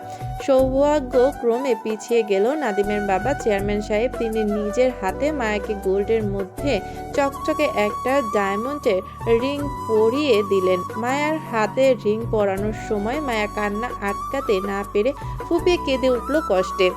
সৌভাগ্যক্রমে পিছিয়ে গেল। নাদিমের বাবা চেয়ারম্যান সাহেব তিনি নিজের হাতে মায়াকে গোল্ডের মধ্যে চকচকে একটা ডায়মন্ডের রিং পরিয়ে দিলেন। মায়ার হাতে রিং পরানোর সময় মায়া কান্না আটকাতে না পেরে ফুপিয়ে কেঁদে উঠল কষ্টে।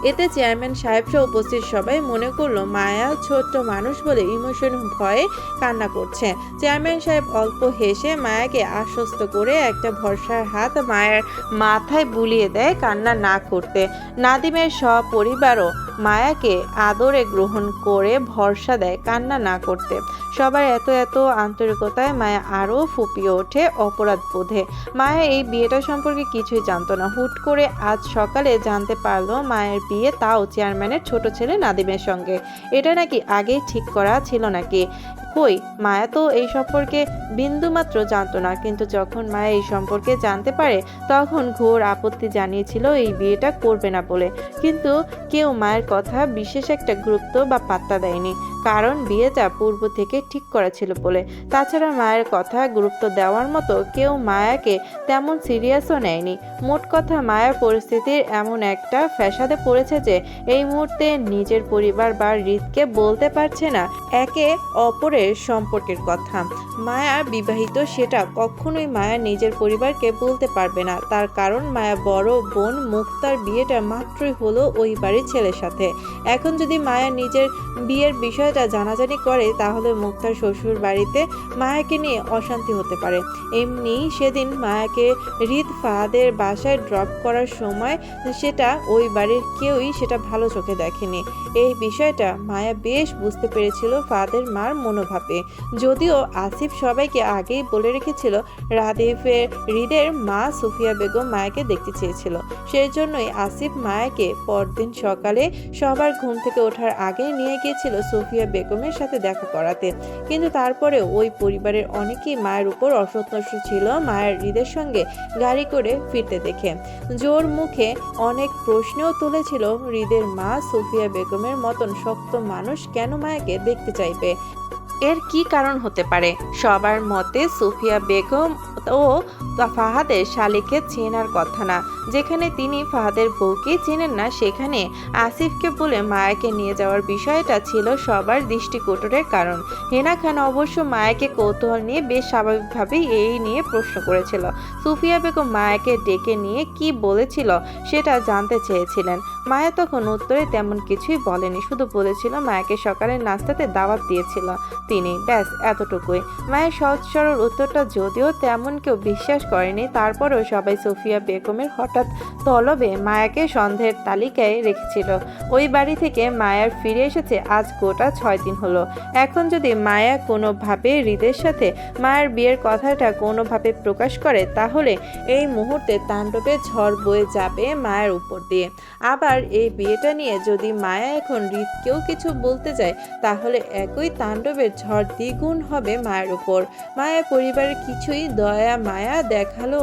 এতে চেয়ারম্যান সাহেব সহ উপস্থিত সবাই মনে করলো মায়া ছোট্ট মানুষ বলে ইমোশন ভয়ে কান্না করছে। চেয়ারম্যান সাহেব অল্প হেসে মায়াকে আশ্বস্ত করে একটা ভরসার হাত মায়ের মাথায় বুলিয়ে দেয় কান্না না করতে। নাদিমের সপরিবারও মায়াকে আদরে গ্রহণ করে ভরসা দেয় কান্না না করতে। সবার এত আন্তরিকতায় মায়া আরও ফুপিয়ে ওঠে অপরাধ বোধে। মায়া এই বিয়েটা সম্পর্কে কিছুই জানতো না। হুট করে আজ সকালে জানতে পারলো মায়ের বিয়ে, তাও চেয়ারম্যানের ছোট ছেলে নাদিমের সঙ্গে। এটা নাকি আগেই ঠিক করা ছিল নাকি? কই, মায়া তো এই সম্পর্কে বিন্দুমাত্র জানতো না। কিন্তু যখন মায়া এই সম্পর্কে জানতে পারে, তখন ঘোর আপত্তি জানিয়েছিল এই বিয়েটা করবে না বলে। কিন্তু কেউ মায়ের কথা বিশেষ একটা গুরুত্ব বা পাত্তা দেয়নি, কারণ বিয়েটা পূর্ব থেকে ঠিক করা ছিল বলে। তাছাড়া মায়ের কথা গুরুত্ব দেওয়ার মতো কেউ মায়াকে তেমন সিরিয়াসও নেয়নি। মোট কথা মায়ের পরিস্থিতির এমন একটা ফ্যাসাদে পড়েছে যে এই মুহূর্তে নিজের পরিবার বা হৃদকে বলতে পারছে না একে অপরের সম্পর্কের কথা। মায়া বিবাহিত, সেটা কখনোই মায়া নিজের পরিবারকে বলতে পারবে না। তার কারণ মায়া বড় বোন মুক্তার বিয়েটা মাত্রই হলো ওই বাড়ির ছেলের সাথে। এখন যদি মায়া নিজের বিয়ের বিষয়টা জানাজানি করে, তাহলে মুক্তার শ্বশুর বাড়িতে মায়াকে নিয়ে অশান্তি হতে পারে। এমনি সেদিন মায়াকে হৃদ ফাহাদের বাসায় ড্রপ করার সময় সেটা ওই বাড়ির কেউই সেটা ভালো চোখে দেখেনি। এই বিষয়টা মায়া বেশ বুঝতে পেরেছিল ফাহাদের মার মনোভাবে। যদিও আসিফ সবাইকে আগেই বলে রেখেছিল হৃদের মা সুফিয়া বেগম মায়াকে দেখতে চেয়েছিল। সেই জন্যই আসিফ মায়াকে পরদিন সকালে সবার ঘুম থেকে ওঠার আগে নিয়ে গিয়েছিল সুফিয়া বেগমের সাথে দেখা করাতে। কিন্তু তারপরে ওই পরিবারের অনেকেই মায়ের উপর অসন্তুষ্ট ছিল মায়ের হৃদের সঙ্গে গাড়ি করে ফিরতে দেখে। জোর মুখে অনেক প্রশ্নও তুলেছিল, হৃদের মা সুফিয়া বেগমের মতন শক্ত মানুষ কেন মায়াকে দেখতে চাইবে? এর কি কারণ হতে পারে? সবার মতে সুফিয়া বেগম ও ফাহাদের শালিকে চেনার কথা না। যেখানে তিনি ফাহাদের বউকে চেনেন না, সেখানে আসিফকে বলে মায়াকে নিয়ে যাওয়ার বিষয়টা ছিল সবার দৃষ্টিকটুরের কারণ। হেনা খান অবশ্য মায়াকে কৌতূহল নিয়ে বেশ স্বাভাবিকভাবেই এই নিয়ে প্রশ্ন করেছিল। সুফিয়া বেগম মায়াকে ডেকে নিয়ে কি বলেছিল সেটা জানতে চেয়েছিলেন। মায়া তখন উত্তরে তেমন কিছুই বলেনি, শুধু বলেছিল মায়াকে সকালের নাস্তাতে দাওয়াত দিয়েছিল তিনি, ব্যাস এতটুকুই। মায়ের সহজ সরল উত্তরটা যদিও তেমন কেউ বিশ্বাস করেনি, তারপরেও সবাই সুফিয়া বেগমের হঠাৎ হঠাৎ তলবে মায়াকে সন্দেহের তালিকায় রেখেছিল। ওই বাড়ি থেকে মায়ার ফিরে এসেছে আজ গোটা 6 দিন হলো। এখন যদি মায়া কোনোভাবে হৃদের সাথে মায়ের বিয়ের কথাটা কোনোভাবে প্রকাশ করে তাহলে এই মুহূর্তে তাণ্ডবে ঝড় বয়ে যাবে মায়ের উপর দিয়ে। আবার এই বিয়েটা নিয়ে যদি মায়া এখন হৃদকেও কিছু বলতে যায় তাহলে একই তাণ্ডবের ঝড় দ্বিগুণ হবে মায়ের উপর। মায়া পরিবারের কিছুই দয়া মায়া দেখালো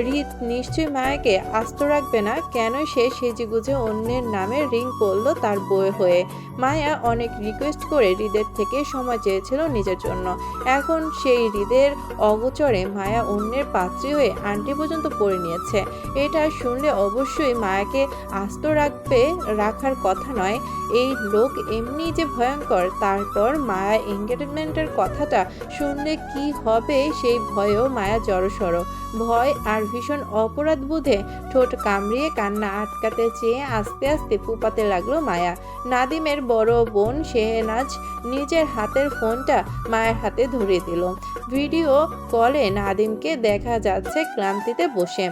হৃদ নিশ্চয়ই মায়াকে আস্ত রাখবে না। কেন সে সেজেগুজে অন্যের নামে রিং করলো তার বউ হয়ে? মায়া অনেক রিকোয়েস্ট করে হৃদের থেকে সময় চেয়েছিল নিজের জন্য। এখন সেই হৃদের অগোচরে মায়া অন্যের পাত্রী হয়ে আন্টি পর্যন্ত পড়ে নিয়েছে। এটা শুনলে অবশ্যই মায়াকে আস্ত রাখার কথা নয়। এই লোক এমনি যে ভয়ঙ্কর, তারপর মায়া এঙ্গেজমেন্টের কথাটা শুনলে কি হবে সেই ভয়েও মায়া জড়সড়। ভয় আর ভীষণ অপরাধ বোধে ঠোঁট কামড়িয়ে কান্না আটকাতে চেয়ে আস্তে আস্তে ফুপাতে লাগলো মায়া। নাদিমের বড় বোন শেহনাজ নিজের হাতের ফোনটা মায়ের হাতে ধরিয়ে দিল। ভিডিও কলে নাদিমকে দেখা যাচ্ছে ক্লান্তিতে বসে,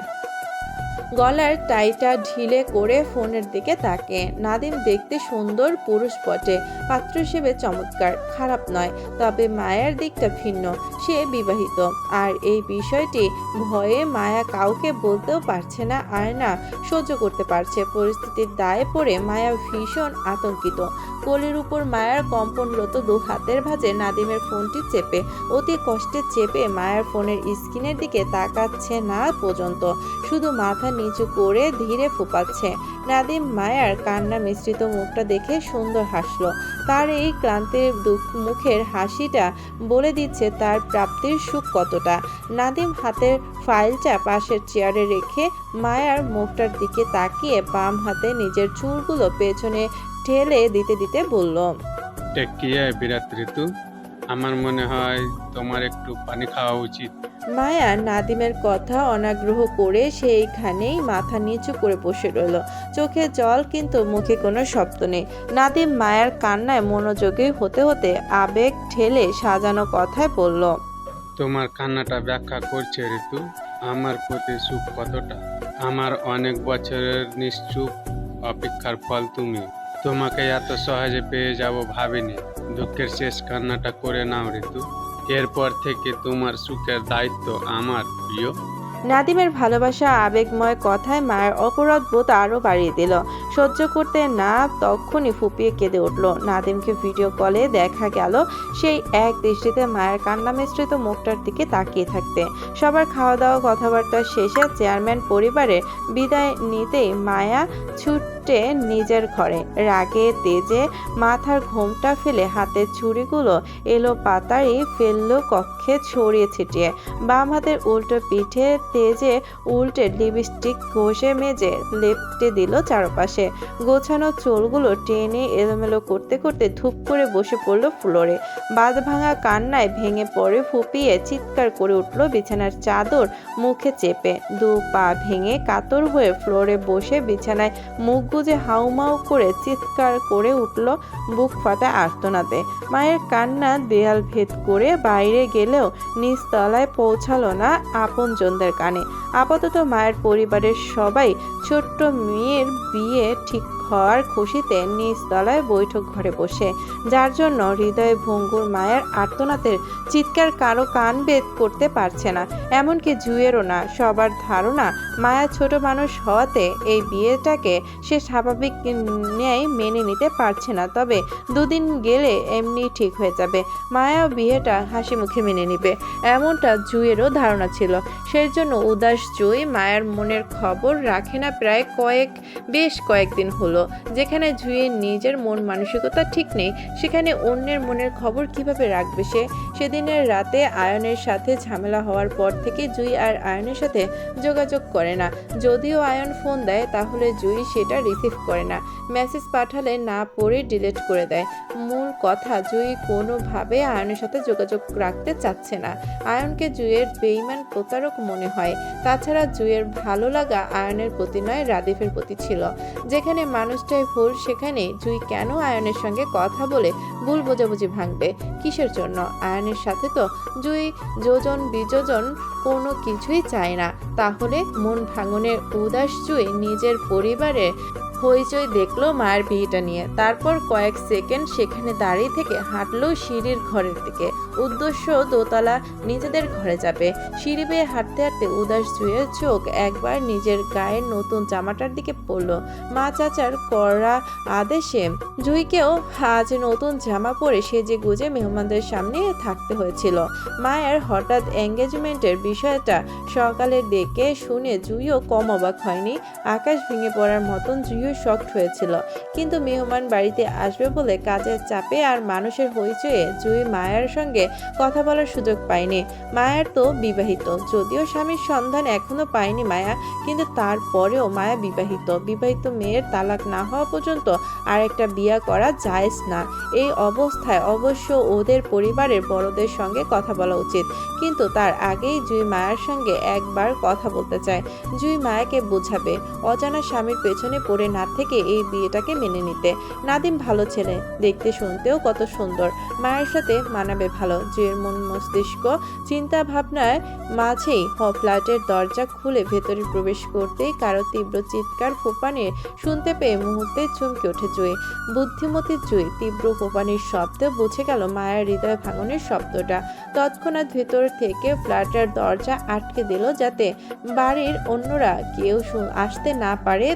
গলার টাইটা ঢিলে করে ফোনের দিকে তাকে। নাদিম দেখতে সুন্দর পুরুষ বটে, পাত্র হিসেবে চমৎকার, খারাপ নয়। তবে মায়ার দিকটা ভিন্ন, সে বিবাহিত। আর এই বিষয়টি ভয়ে মায়া কাউকে বলতেও পারছে না, আর না সহ্য করতে পারছে। পরিস্থিতির দায়ে পড়ে মায়া ভীষণ আতঙ্কিত। কোলের উপর মায়ার কম্পনরত দু হাতের ভাঁজে নাদিমের ফোনটি চেপে, অতি কষ্টে চেপে মায়ার ফোনের স্ক্রিনের দিকে তাকাচ্ছে না পর্যন্ত, শুধু মাথা নিচু করে ধীরে ফুপাচ্ছে। নাদিম মায়ার কান্না মিশ্রিত মুখটা দেখে সুন্দর হাসলো। তার এই ক্লান্তির মুখের হাসিটা বলে দিচ্ছে তার প্রাপ্তির সুখ কতটা। নাদিম হাতের ফাইলটা পাশের চেয়ারে রেখে মায়ার মুখটার দিকে তাকিয়ে বাম হাতে নিজের চুলগুলো পেছনে ঠেলে দিতে দিতে বলল, কি বিরাট ঋতু, আমার মনে হয় তোমার একটু পানি খাওয়া উচিত। মায়া নাদিমের কথা অনাগ্রহ করে সেইখানেই মাথা নিচু করে বসে রইল, চোখে জল কিন্তু মুখে কোনো শব্দ নেই। নাদিম মায়ার কান্নায় মনোযোগী হতে হতে আবেগ ঠেলে সাজানো কথায় বলল, তোমার কান্নাটা ব্যাখ্যা করছে ঋতু, আমার প্রতি সুখ কতটা। আমার অনেক বছরের নিশ্চুপ অপেক্ষার ফল তুমি। তোমাকে এত সহজে পেয়ে যাব ভাবিনি। দুঃখের শেষ কান্নাটা করে নাও ঋতু, এরপর থেকে তোমার সুখের দায়িত্ব আমার, প্রিয়। নাদিমের ভালোবাসা আবেগময় কথায় মায়ের অপরাধ বোধ আরও বাড়িয়ে দিল। সহ্য করতে না তখনই ফুপিয়ে কেঁদে উঠল। নাদিমকে ভিডিও কলে দেখা গেল সেই এক দৃষ্টিতে মায়ের কান্না মিশ্রিত মুখটার দিকে তাকিয়ে থাকতে। সবার খাওয়া দাওয়া কথাবার্তা শেষে চেয়ারম্যান পরিবারের বিদায় নিতেই মায়া ছুটে নিজের ঘরে। রাগে তেজে মাথার ঘোমটা ফেলে হাতের ছুরিগুলো এলো পাতারি ফেললো কক্ষে ছড়িয়ে ছিটিয়ে। বাম হাতের উল্টো পিঠে তেজে উল্টে লিপস্টিক ঘষে মেজে লেপটে দিল চারপাশে। গোছানো চুলগুলো টেনে এলোমেলো করতে করতে ধূপ করে বসে পড়ল ফ্লোরে। বাঁধ ভাঙা কান্নায় ভেঙে পড়ে ফুপিয়ে চিৎকার করে উঠল বিছানার চাদর মুখে চেপে। দু পা ভেঙে কাতর হয়ে ফ্লোরে বসে বিছানায় মুখ গুজে হাউমাউ করে চিৎকার করে উঠল বুক ফাটা আর্তনাদে। মায়ের কান্না দেয়াল ভেদ করে বাইরে গেলেও নিচতলায় পৌঁছালো না আপনজনদের কানে। আপাতত মায়ের পরিবারের সবাই ছোট্ট মেয়ের বিয়ে ঠিক হওয়ার খুশিতে নিচতলায় বৈঠক ঘরে বসে, যার জন্য হৃদয়ে ভঙ্গুর মায়ের আর্তনাদের চিৎকার কারো কান ভেদ করতে পারছে না, এমনকি জুয়েরও না। সবার ধারণা মায়া ছোট মানুষ হওয়াতে এই বিয়েটাকে সে স্বাভাবিক ন্যায় মেনে নিতে পারছে না। তবে দুদিন গেলে এমনি ঠিক হয়ে যাবে, মায়াও বিয়েটা হাসি মুখে মেনে নিবে, এমনটা জুয়েরও ধারণা ছিল। সেই জন্য উদাস জুই মায়ের মনের খবর রাখে না প্রায় বেশ কয়েকদিন হলো। যেখানে জুইয়ের নিজের মন মানসিকতা ঠিক নেই, সেখানে অন্যের মনের খবর কিভাবে রাখবে সে? সেদিনের রাতে আয়নের সাথে ঝামেলা হওয়ার পর থেকে জুই আর আয়নের সাথে যোগাযোগ করে না। যদিও আয়ন ফোন দেয় তাহলে জুই সেটা রিসিভ করে না, মেসেজ পাঠালে না পড়ে ডিলিট করে দেয়। মূল কথা, জুই কোনোভাবে আয়নের সাথে যোগাযোগ রাখতে চাচ্ছে না। আয়নকে জুইয়ের বেঈমান প্রতারক মনে হয়। তাছাড়া জুইয়ের ভালো লাগা আয়নের প্রতি নয়, রাদিফের প্রতি ছিল। যেখানে মানুষটাই ভুল সেখানে জুই কেন আয়নের সঙ্গে কথা বলে ভুল বোঝাবুঝি ভাঙবে। কিসের জন্য? আয়নের সাথে তো জুই যোজন বিযোজন কোনো কিছুই চায় না। তাহলে মন ভাঙনের উদাস জুই নিজের পরিবারের হইচই দেখলো মায়ের বিয়েটা নিয়ে। তারপর কয়েক সেকেন্ড সেখানে দাঁড়িয়ে থেকে হাঁটলো সিঁড়ির ঘরের দিকে। উদ্দেশ্য দোতলা নিজেদের ঘরে যাবে। সিঁড়ি বেয়ে হাঁটতে হাঁটতে উদাস জুয়ের চোখ একবার নিজের গায়ের নতুন জামাটার দিকে পড়লো। মা চাচার কড়া আদেশে জুইকেও আজ নতুন জামা পরে সেজে গুজে মেহমানদের সামনে থাকতে হয়েছিল। মায়ের হঠাৎ এঙ্গেজমেন্টের বিষয়টা সকালে ডেকে শুনে জুইও কম অবাক হয়নি। আকাশ ভেঙে পড়ার মতন জুইও শকড হয়েছিল। কিন্তু মেহমান বাড়িতে আসবে বলে কাজের চাপে আর মানুষের হইচয়ে জুই মায়ের সঙ্গে কথা বলার সুযোগ পায়নি। মায়ার তো বিবাহিত, যদিও স্বামীর সন্ধান এখনো পায়নি মায়া, কিন্তু তারপরেও মায়া বিবাহিত মেয়ের তালাক না হওয়া পর্যন্ত আর একটা বিয়ে করা জায়েজ না। এই অবস্থায় অবশ্য ওদের পরিবারের বড়দের সঙ্গে কথা বলা উচিত। কিন্তু তার আগেই জুই মায়ের সঙ্গে একবার কথা বলতে চায়। জুই মায়াকে বোঝাবে অজানা স্বামীর পেছনে পড়ে না থেকে এই বিয়েটাকে মেনে নিতে। নাদিম ভালো ছেলে, দেখতে শুনতেও কত সুন্দর, মায়ের সাথে মানাবে ভালো। জুইয়ের মন মস্তিষ্ক চিন্তা ভাবনার মাঝেই ফ্ল্যাটের দরজা খুলে ভেতরে প্রবেশ করতেই কারো তীব্র চিৎকার ফোঁপানি শুনতে পেয়ে মুহূর্তে চমকে ওঠে জুই। বুদ্ধিমতী জুই তীব্র ফোঁপানির শব্দে বুঝে গেল মায়ের হৃদয় ভাঙনের শব্দটা। তৎক্ষণাৎ ভেতর থেকে ফ্ল্যাটের দরজা আটকে দিল যাতে বাড়ির অন্যরা কেউ আসতে না পারে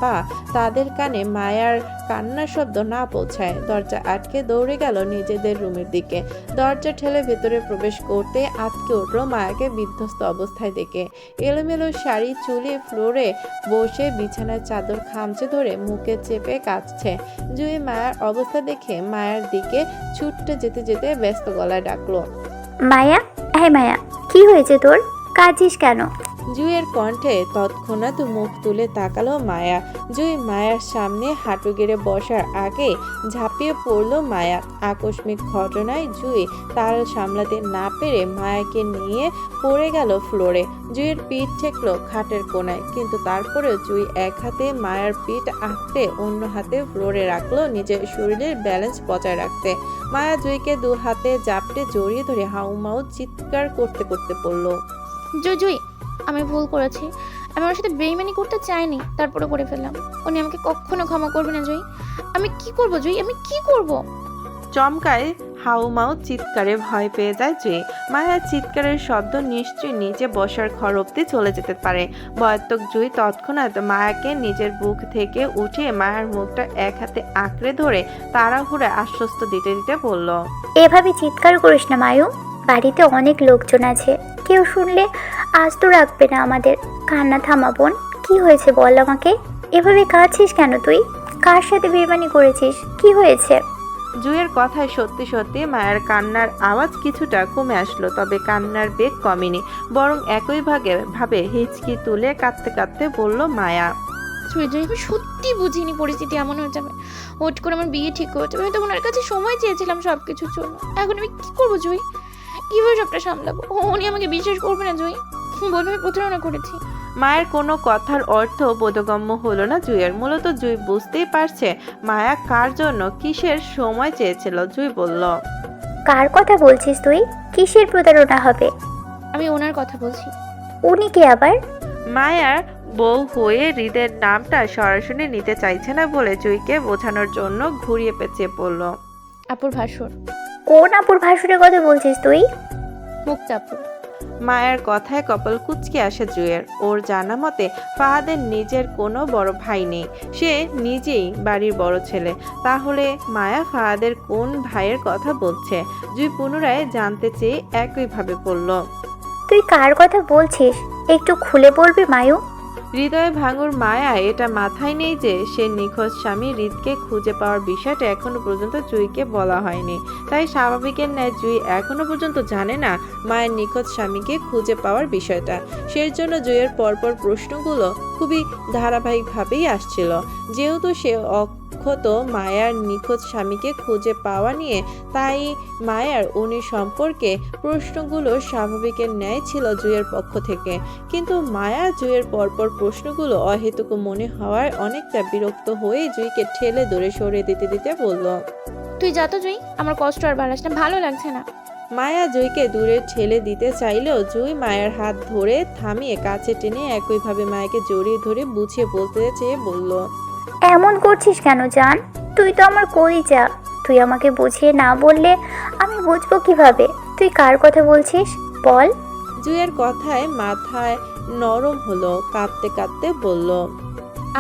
বা তাদের কানে মায়ার কান্নার শব্দ না পৌঁছায়। দরজা আটকে দৌড়ে গেল নিজেদের রুমের দিকে। দরজা ঠেলে ভেতরে প্রবেশ করতে আটকে উঠল মায়াকে বিধ্বস্ত অবস্থায় দেখে। এলোমেলো শাড়ি চুলে ফ্লোরে বসে বিছানার চাদর খামচে ধরে মুখে চেপে কাঁদছে। জুই মায়ার অবস্থা দেখে মায়ের দিকে ছুটতে যেতে যেতে ব্যস্ত গলায় ডাকলো, মায়া, হ্যাঁ মায়া, কি হয়েছে তোর? কাঁদছিস কেন? জুইয়ের কণ্ঠে তৎক্ষণাৎ মুখ তুলে তাকালো মায়া। জুই মায়ার সামনে হাঁটু গেড়ে বসার আগে ঝাঁপিয়ে পড়ল মায়া। আকস্মিক ঘটনায় জুই তাল সামলাতে না পেরে মায়াকে নিয়ে পড়ে গেল ফ্লোরে। জুইয়ের পিঠ ঠেকলো খাটের কোনায়, কিন্তু তারপরেও জুই এক হাতে মায়ার পিঠ আঁকড়ে অন্য হাতে ফ্লোরে রাখলো নিজের শরীরের ব্যালেন্স বজায় রাখতে। মায়া জুইকে দু হাতে জাপটে জড়িয়ে ধরে হাউমাউ চিৎকার করতে করতে পড়ল, জুই, আমি ভুল করেছি। আমি ওর সাথে বেইমানি করতে চাইনি, তারপরে করে ফেললাম। উনি আমাকে কখনো ক্ষমা করবে না জুই। আমি কি করব জুই, আমি কি করব? চমকায় হাউমাউ চিৎকারে ভয় পেয়ে যায় জুই। মায়ার চিৎকারের শব্দ নিশ্চয়ই নিচে বসার ঘর অব্দি চলে যেতে পারে। ভয়াত্মক জুই তৎক্ষণাৎ মায়াকে নিজের বুক থেকে উঠিয়ে মায়ের মুখটা এক হাতে আঁকড়ে ধরে তাড়াহুড়ে আশ্বস্ত দিতে দিতে বলল, এভাবে চিৎকার করিস না মায়ু, বাড়িতে অনেক লোকজন আছে, কেউ শুনলে আস্ত রাখবে না আমাদের। কান্না থামা বোন, কি হয়েছে বল আমাকে? এভাবে কাঁদছিস কেন তুই? কার সাথে বেইমানি করেছিস? কি হয়েছে? জুইয়ের কথায় সত্যি সত্যি মায়ের কান্নার আওয়াজ কিছুটা কমে আসলো, তবে কান্নার বেগ কমেনি, বরং একই ভাবে হিচকি তুলে কাঁদতে কাঁদতে বলল মায়া, জুই, আমি সত্যি বুঝিনি পরিস্থিতি এমন হয়ে যাবে। হুট করে আমার বিয়ে ঠিক হয়ে যাবে। আমি তো ওনার কাছে সময় চেয়েছিলাম সব কিছুর জন্য। এখন আমি কি করবো জুই? কিভাবে সবটা সামলাবো? উনি আমাকে বিশ্বাস করবে না জুই, বলবে আমি প্রতারণা করেছি। মায়ের কোনো কথার অর্থ বোধগম্য হলো না জুইয়ের। মূলত জুই বুঝতেই পারছে মায়া কার জন্য কিসের সময় চেয়েছিল। জুই বলল, কার কথা বলছিস তুই? কিসের প্রতারণা হবে? আমি ওনার কথা বলছি। উনি কে আবার? মায়ার বউ হয়ে হৃদের নামটা সরাসরি নিতে চাইছে না বলে জুইকে বোঝানোর জন্য ঘুরিয়ে পেঁচিয়ে পড়ল, আপুর ভাসুর। কোন আপুর ভাসুরের কথা বলছিস তুই? মুক্তা আপু। মায়ের কথায় কপাল কুঁচকে আসে জুইয়ের। ওর জানা মতে ফাহাদের নিজের কোনো বড় ভাই নেই, সে নিজেই বাড়ির বড় ছেলে। তাহলে মায়া ফাহাদের কোন ভাইয়ের কথা বলছে? জুই পুনরায় জানতে চেয়ে একইভাবে বলল, তুই কার কথা বলছিস? একটু খুলে বলবি মায়ু? হৃদয়ে ভাঙুর মায়া এটা মাথায় নেই যে সে নিখোঁজ স্বামী হৃদকে খুঁজে পাওয়ার বিষয়টা এখনো পর্যন্ত জুইকে বলা হয়নি। তাই স্বাভাবিকের ন্যায় জুই এখনো পর্যন্ত জানে না মায়ের নিখোঁজ স্বামীকে খুঁজে পাওয়ার বিষয়টা। সেই জন্য জুইয়ের পরপর প্রশ্নগুলো খুবই ধারাবাহিকভাবেই আসছিল। যেহেতু সে অক্ষত মায়ার নিখোঁজ স্বামীকে খুঁজে পাওয়া নিয়ে, তাই মায়ার উনি সম্পর্কে প্রশ্নগুলো স্বাভাবিকের ন্যায় ছিল জুইয়ের পক্ষ থেকে। কিন্তু মায়া জুইয়ের পরপর প্রশ্নগুলো অহেতুক মনে হওয়ায় অনেকটা বিরক্ত হয়ে জুইকে ঠেলে দূরে সরিয়ে দিতে দিতে বলল, তুই যা তো জুই, আমার কষ্ট আর বাড়াস না, ভালো লাগছে না। মায়া জুইকে দূরে ঠেলে দিতে চাইলেও জুই মায়ের হাত ধরে থামিয়ে কাছে টেনে একইভাবে মায়াকে জড়িয়ে ধরে বুঝিয়ে বলতে চেয়ে বলল, এমন করছিস কেন জান? তুই তো আমার কলিজা। তুই আমাকে বুঝিয়ে না বললে আমি বুঝবো কিভাবে তুই কার কথা বলছিস? বল। জুইয়ের কথায় মাথায় নরম হলো, কাঁদতে কাঁদতে বলল।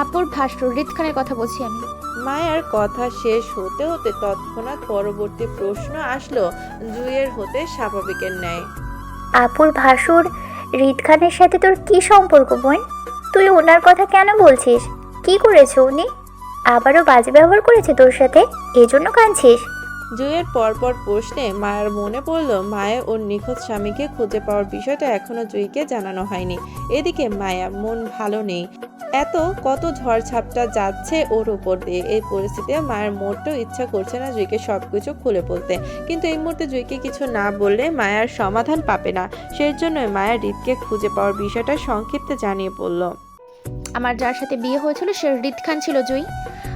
আপুর ভাষ্য হৃদ খানের কথা বলছি আমি। মায়ার কথা শেষ হতে হতে তৎক্ষণাৎ পরবর্তী প্রশ্ন আসলো জুইয়ের হতে স্বাভাবিকের ন্যায়। আপুর ভাসুর হৃদ খানের সাথে তোর কি সম্পর্ক বোন? তুই ওনার কথা কেন বলছিস? কি করেছে উনি? আবারও বাজে ব্যবহার করেছে তোর সাথে, এজন্য কাঁদছিস? জুইয়ের পরপর প্রশ্নে মায়ের মনে পড়ল মায়া ওর নিখোঁজ স্বামীকে খুঁজে পাওয়ার বিষয়টা এখনো জুইকে জানানো হয়নি। এদিকে মায়া মন ভালো নেই, কত ঝড়ঝাপটা যাচ্ছে ওর উপর দিয়ে। এই পরিস্থিতিতে মায়ের মোটেও ইচ্ছা করছে না জুইকে সবকিছু খুলে বলতে, কিন্তু এই মুহূর্তে জুইকে কিছু না বললে মায়ার সমাধান পাবে না। সেই জন্যই মায়া হৃদকে খুঁজে পাওয়ার বিষয়টা সংক্ষিপ্তে জানিয়ে পড়ল। আমার যার সাথে বিয়ে হয়েছিল সে হৃদ খান ছিল জুই,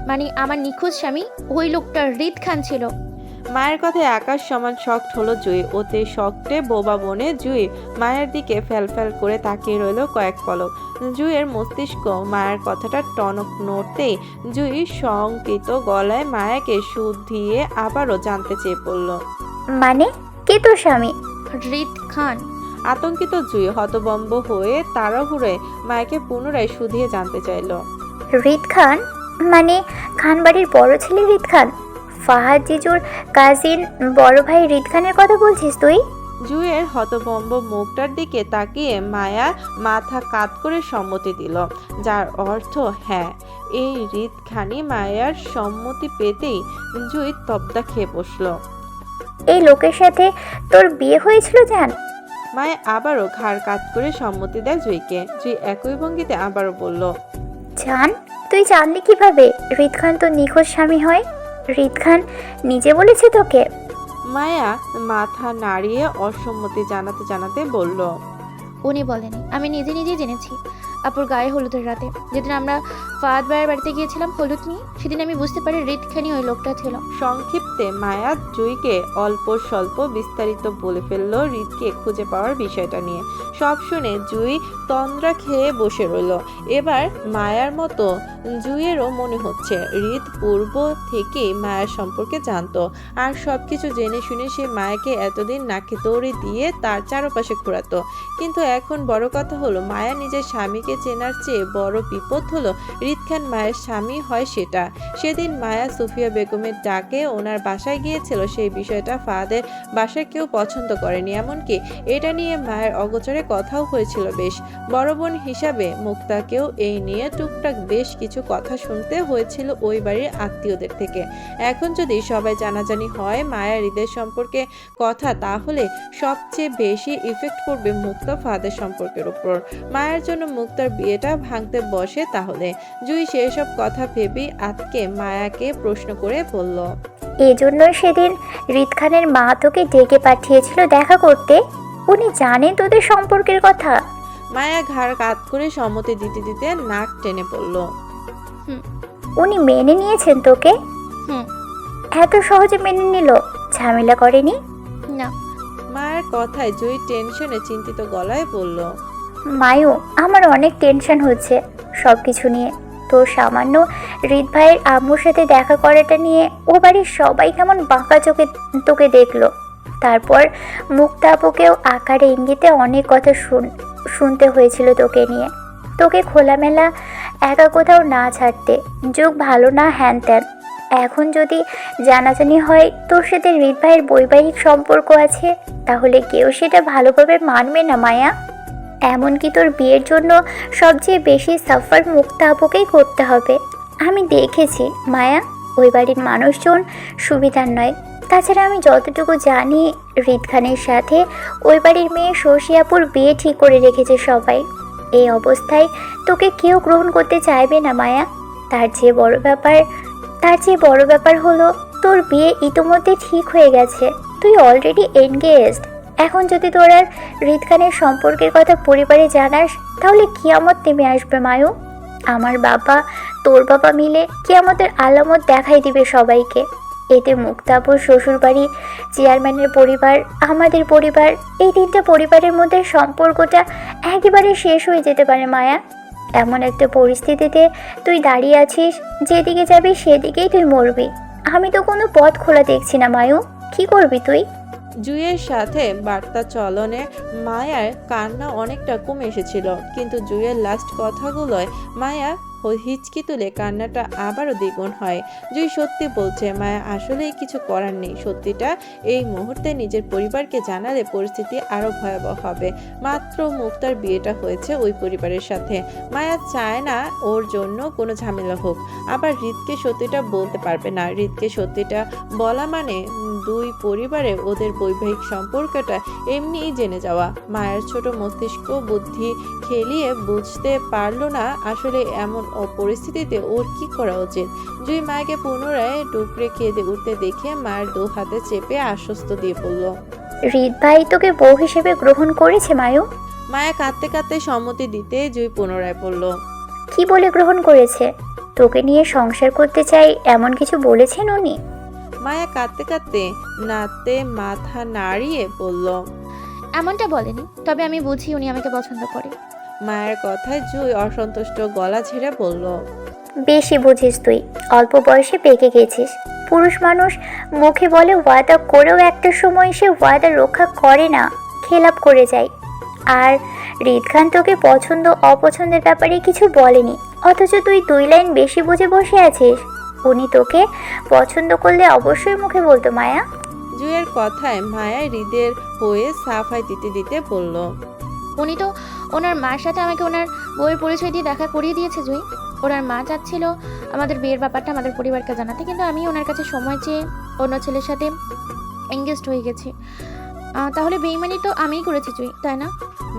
মানে আমার নিখোঁজ স্বামী ওই লোকটা হৃদ খান ছিল। মায়ের কথায় আকাশ সমান শক্ট হলো জুই। ওতে শক্টে বোবা বনে জুই মায়ের দিকে ফ্যাল করে তাকিয়ে রইল কয়েক পলক। জুইয়ের মস্তিষ্ক মায়ের কথাটা টনক নড়তেই জুই শঙ্কিত গলায় মায়াকে শুধিয়ে আবারও জানতে চেয়ে পড়ল। মানে কে তোর স্বামী? হৃদ খান। আতঙ্কিত জুই হতবম্ব হয়ে তাড়াহুড়োয় মায়াকে পুনরায় শুধিয়ে জানতে চাইল। হৃদ খান মানে খানবাড়ির বড় ছেলে হৃদ খান? ফাহাদ জিজুর কাজিন বড় ভাই হৃদ খানের কথা বলছিস তুই? জুইয়ের হতভম্ব মুখটার দিকে তাকিয়ে মায়া মাথা কাত করে সম্মতি দিল, যার অর্থ হ্যাঁ। এই হৃদ খানি মায়ার সম্মতি পেতেই জুই তবদা খেয়ে বসল। এই লোকের সাথে তোর বিয়ে হয়েছিল জান? মায়া আবারও ঘাড় কাত করে সম্মতি দেয় জুইকে। জুই একই ভঙ্গিতে আবারও বলল, জান তুই জানলি কিভাবে হৃদ খান তোর নিখোঁজ স্বামী হয়? হৃদ খান নিজে বলেছে তোকে? মায়া মাথা নাড়িয়ে অসম্মতি জানাতে জানাতে বলল, উনি বলেনি, আমি নিজে নিজেই জেনেছি। আপুর গায়ে হলুদের রাতে যেদিন আমরা ফাহাদ ভাইয়ের বাড়িতে গিয়েছিলাম হলুদ নিয়ে, সেদিন আমি বুঝতে পারি হৃদ খানি ওই লোকটা ছিল। সংক্ষিপ্তে মায়া জুইকে অল্প স্বল্প বিস্তারিত বলে ফেললো হৃদকে খুঁজে পাওয়ার বিষয়টা নিয়ে। সব শুনে জুই তন্দ্রা খেয়ে বসে রইল। এবার মায়ার মতো জুইয়েরও মনে হচ্ছে হৃদ পূর্ব থেকেই মায়ার সম্পর্কে জানতো, আর সবকিছু জেনে শুনে সে মায়াকে এতদিন নাকে দৌড়ে দিয়ে তার চারপাশে ঘোরাতো। কিন্তু এখন বড় কথা হলো মায়া নিজের স্বামীকে চেনার চেয়ে বড় বিপদ হলো হৃদ খান মায়ের স্বামী হয় সেটা। সেদিন মায়া সুফিয়া বেগমের ডাকে ওনার বাসায় গিয়েছিল, সেই বিষয়টা ফাহাদের বাসায় কেউ পছন্দ করেনি। এমনকি এটা নিয়ে মায়ের অগোচরে কথাও হয়েছিল বেশ। বড় বোন হিসাবে মুক্তাকেও এই নিয়ে টুকটাক বেশ কিছু কথা শুনতে হয়েছিল ওই বাড়ির আত্মীয়দের থেকে। এখন যদি সবাই জানাজানি হয় মায়া হৃদের সম্পর্কে কথা, তাহলে সবচেয়ে বেশি ইফেক্ট পড়বে মুক্তা ফাহাদের সম্পর্কের উপর। মায়ের জন্য মুক্তার বিয়েটা ভাঙতে বসে তাহলে। জুই সেসব কথা ভেবেই আজকে মায়াকে প্রশ্ন করে বলল, এজন্য সেদিন হৃদ খানের মা তোকে ডেকে পাঠিয়েছিল দেখা করতে? উনি জানেন তোদের সম্পর্কের কথা? মায়া ঘাড় কাত করে সম্মতি দিতে দিতে নাক টেনে পড়ল। উনি মেনে নিয়েছেন তোকে? হুম। এত সহজে মেনে নিল? ঝামেলা করেনি? না। মায়ের কথায় জুই টেনশনে চিন্তিত গলায় বলল, মায়ু আমার অনেক টেনশন হচ্ছে সব কিছু নিয়ে। তোর সামান্য হৃদ ভাইয়ের আম্মুর সাথে দেখা করাটা নিয়ে ও বাড়ির সবাই কেমন বাঁকা চোখে তোকে দেখলো। তারপর মুক্তা আপুকেও আকারে ইঙ্গিতে অনেক কথা শুনতে হয়েছিল তোকে নিয়ে। তোকে খোলামেলা একা কোথাও না ছাড়তে, যুগ ভালো না হ্যান ত্যান। এখন যদি জানাজানি হয় তোর সাথে হৃদ ভাইয়ের বৈবাহিক সম্পর্ক আছে, তাহলে কেউ সেটা ভালোভাবে মানবে না মায়া। এমনকি তোর বিয়ের জন্য সবচেয়ে বেশি সাফার মুক্তা আপুকেই করতে হবে। আমি দেখেছি মায়া, ওই বাড়ির মানুষজন সুবিধার নয়। তাছাড়া আমি যতটুকু জানি হৃদ খানের সাথে ওই বাড়ির মেয়ে শশী আপুর বিয়ে ঠিক করে রেখেছে সবাই। এই অবস্থায় তোকে কেউ গ্রহণ করতে চাইবে না মায়া। তার চেয়ে বড় ব্যাপার হলো তোর বিয়ে ইতিমধ্যে ঠিক হয়ে গেছে, তুই অলরেডি এনগেজড। এখন যদি তোর আর হৃদ খানের সম্পর্কের কথা পরিবারে জানাস, তাহলে কিয়ামত নেমে আসবে মায়ু। আমার বাবা তোর বাবা মিলে কিয়ামতের আলামত দেখাই দিবে সবাইকে। এতে মুক্তাপুর শ্বশুরবাড়ি, চেয়ারম্যানের পরিবার, আমাদের পরিবার, এই তিনটা পরিবারের মধ্যে সম্পর্কটা একেবারে শেষ হয়ে যেতে পারে মায়া। এমন একটা পরিস্থিতিতে তুই দাঁড়িয়ে আছিস, যেদিকে যাবি সেদিকেই তুই মরবি। আমি তো কোনো পথ খোলা দেখছি না মায়ু, কি করবি তুই? জুইয়ের সাথে বার্তা চলনে মায়ার কান্না অনেকটা কমে এসেছিল, কিন্তু জুইয়ের লাস্ট কথাগুলোয় মায়া হিচকি তুলে কান্নাটা আবারও দ্বিগুণ হয়। জুই সত্যি বলছে, মায়া আসলেই কিছু করার নেই। সত্যিটা এই মুহূর্তে নিজের পরিবারকে জানালে পরিস্থিতি আরও ভয়াবহ হবে। মাত্র মুক্তার বিয়েটা হয়েছে ওই পরিবারের সাথে। মায়া চায় না ওর জন্য কোনো ঝামেলা হোক। আবার হৃদকে সত্যিটা বলতে পারবে না। হৃদকে সত্যিটা বলা মানে দুই পরিবারে ওদের বৈবাহিক সম্পর্কটা এমনিই জেনে যাওয়া। মায়ের ছোট মস্তিষ্ক বুদ্ধি খেলিয়ে বুঝতে পারলো না আসলে এমন পরিস্থিতিতে ওর কি করা উচিত। জুই মাকে পুনরায় ডুকরে কেঁদে উঠতে দেখে মায়ের দু হাতে চেপে আশ্বস্ত দিয়ে বলল, হৃদ ভাই তোকে বউ হিসেবে গ্রহণ করেছে মায়ু? মায়া কাঁদতে কাঁদতে সম্মতি দিতে জুই পুনরায় বলল, কি বলে গ্রহণ করেছে? তোকে নিয়ে সংসার করতে চাই এমন কিছু বলেছেন উনি? মায়া কাঁদতে কাঁদতে নাতে মাথা নাড়িয়ে বলল। এমনটা বলেনি, তবে আমি বুঝি উনি আমাকে পছন্দ করে। মায়ের কথায় জুই অসন্তুষ্ট গলা ছেড়ে বলল, বেশি বুঝিস তুই, অল্প বয়সে পেকে গেছিস। পুরুষ মানুষ মুখে বলে ওয়াদা করেও একটা সময় সে ওয়াদা রক্ষা করে না, খেলাপ করে যায়। আর হৃদ খান তোকে পছন্দ অপছন্দের ব্যাপারে কিছু বলেনি, অথচ তুই 2 লাইন বেশি বুঝে বসে আছিস। উনি তোকে পছন্দ করলে অবশ্যই মুখে বলতো মায়া। জুইয়ের কথায় মায়া হৃদের হয়ে সাফাই দিতে দিতে বলল, উনি তো ওনার মার সাথে আমাকে ওনার বউয়ের পরিচয় দিয়ে দেখা করিয়ে দিয়েছে জুই। ওনার মা চাচ্ছিল আমাদের বিয়ের ব্যাপারটা আমাদের পরিবারকে জানাতে, কিন্তু আমি ওনার কাছে সময় চেয়ে অন্য ছেলের সাথে এঙ্গেজড হয়ে গেছি। তাহলে বেইমানি তো আমিই করেছি জুই, তাই না?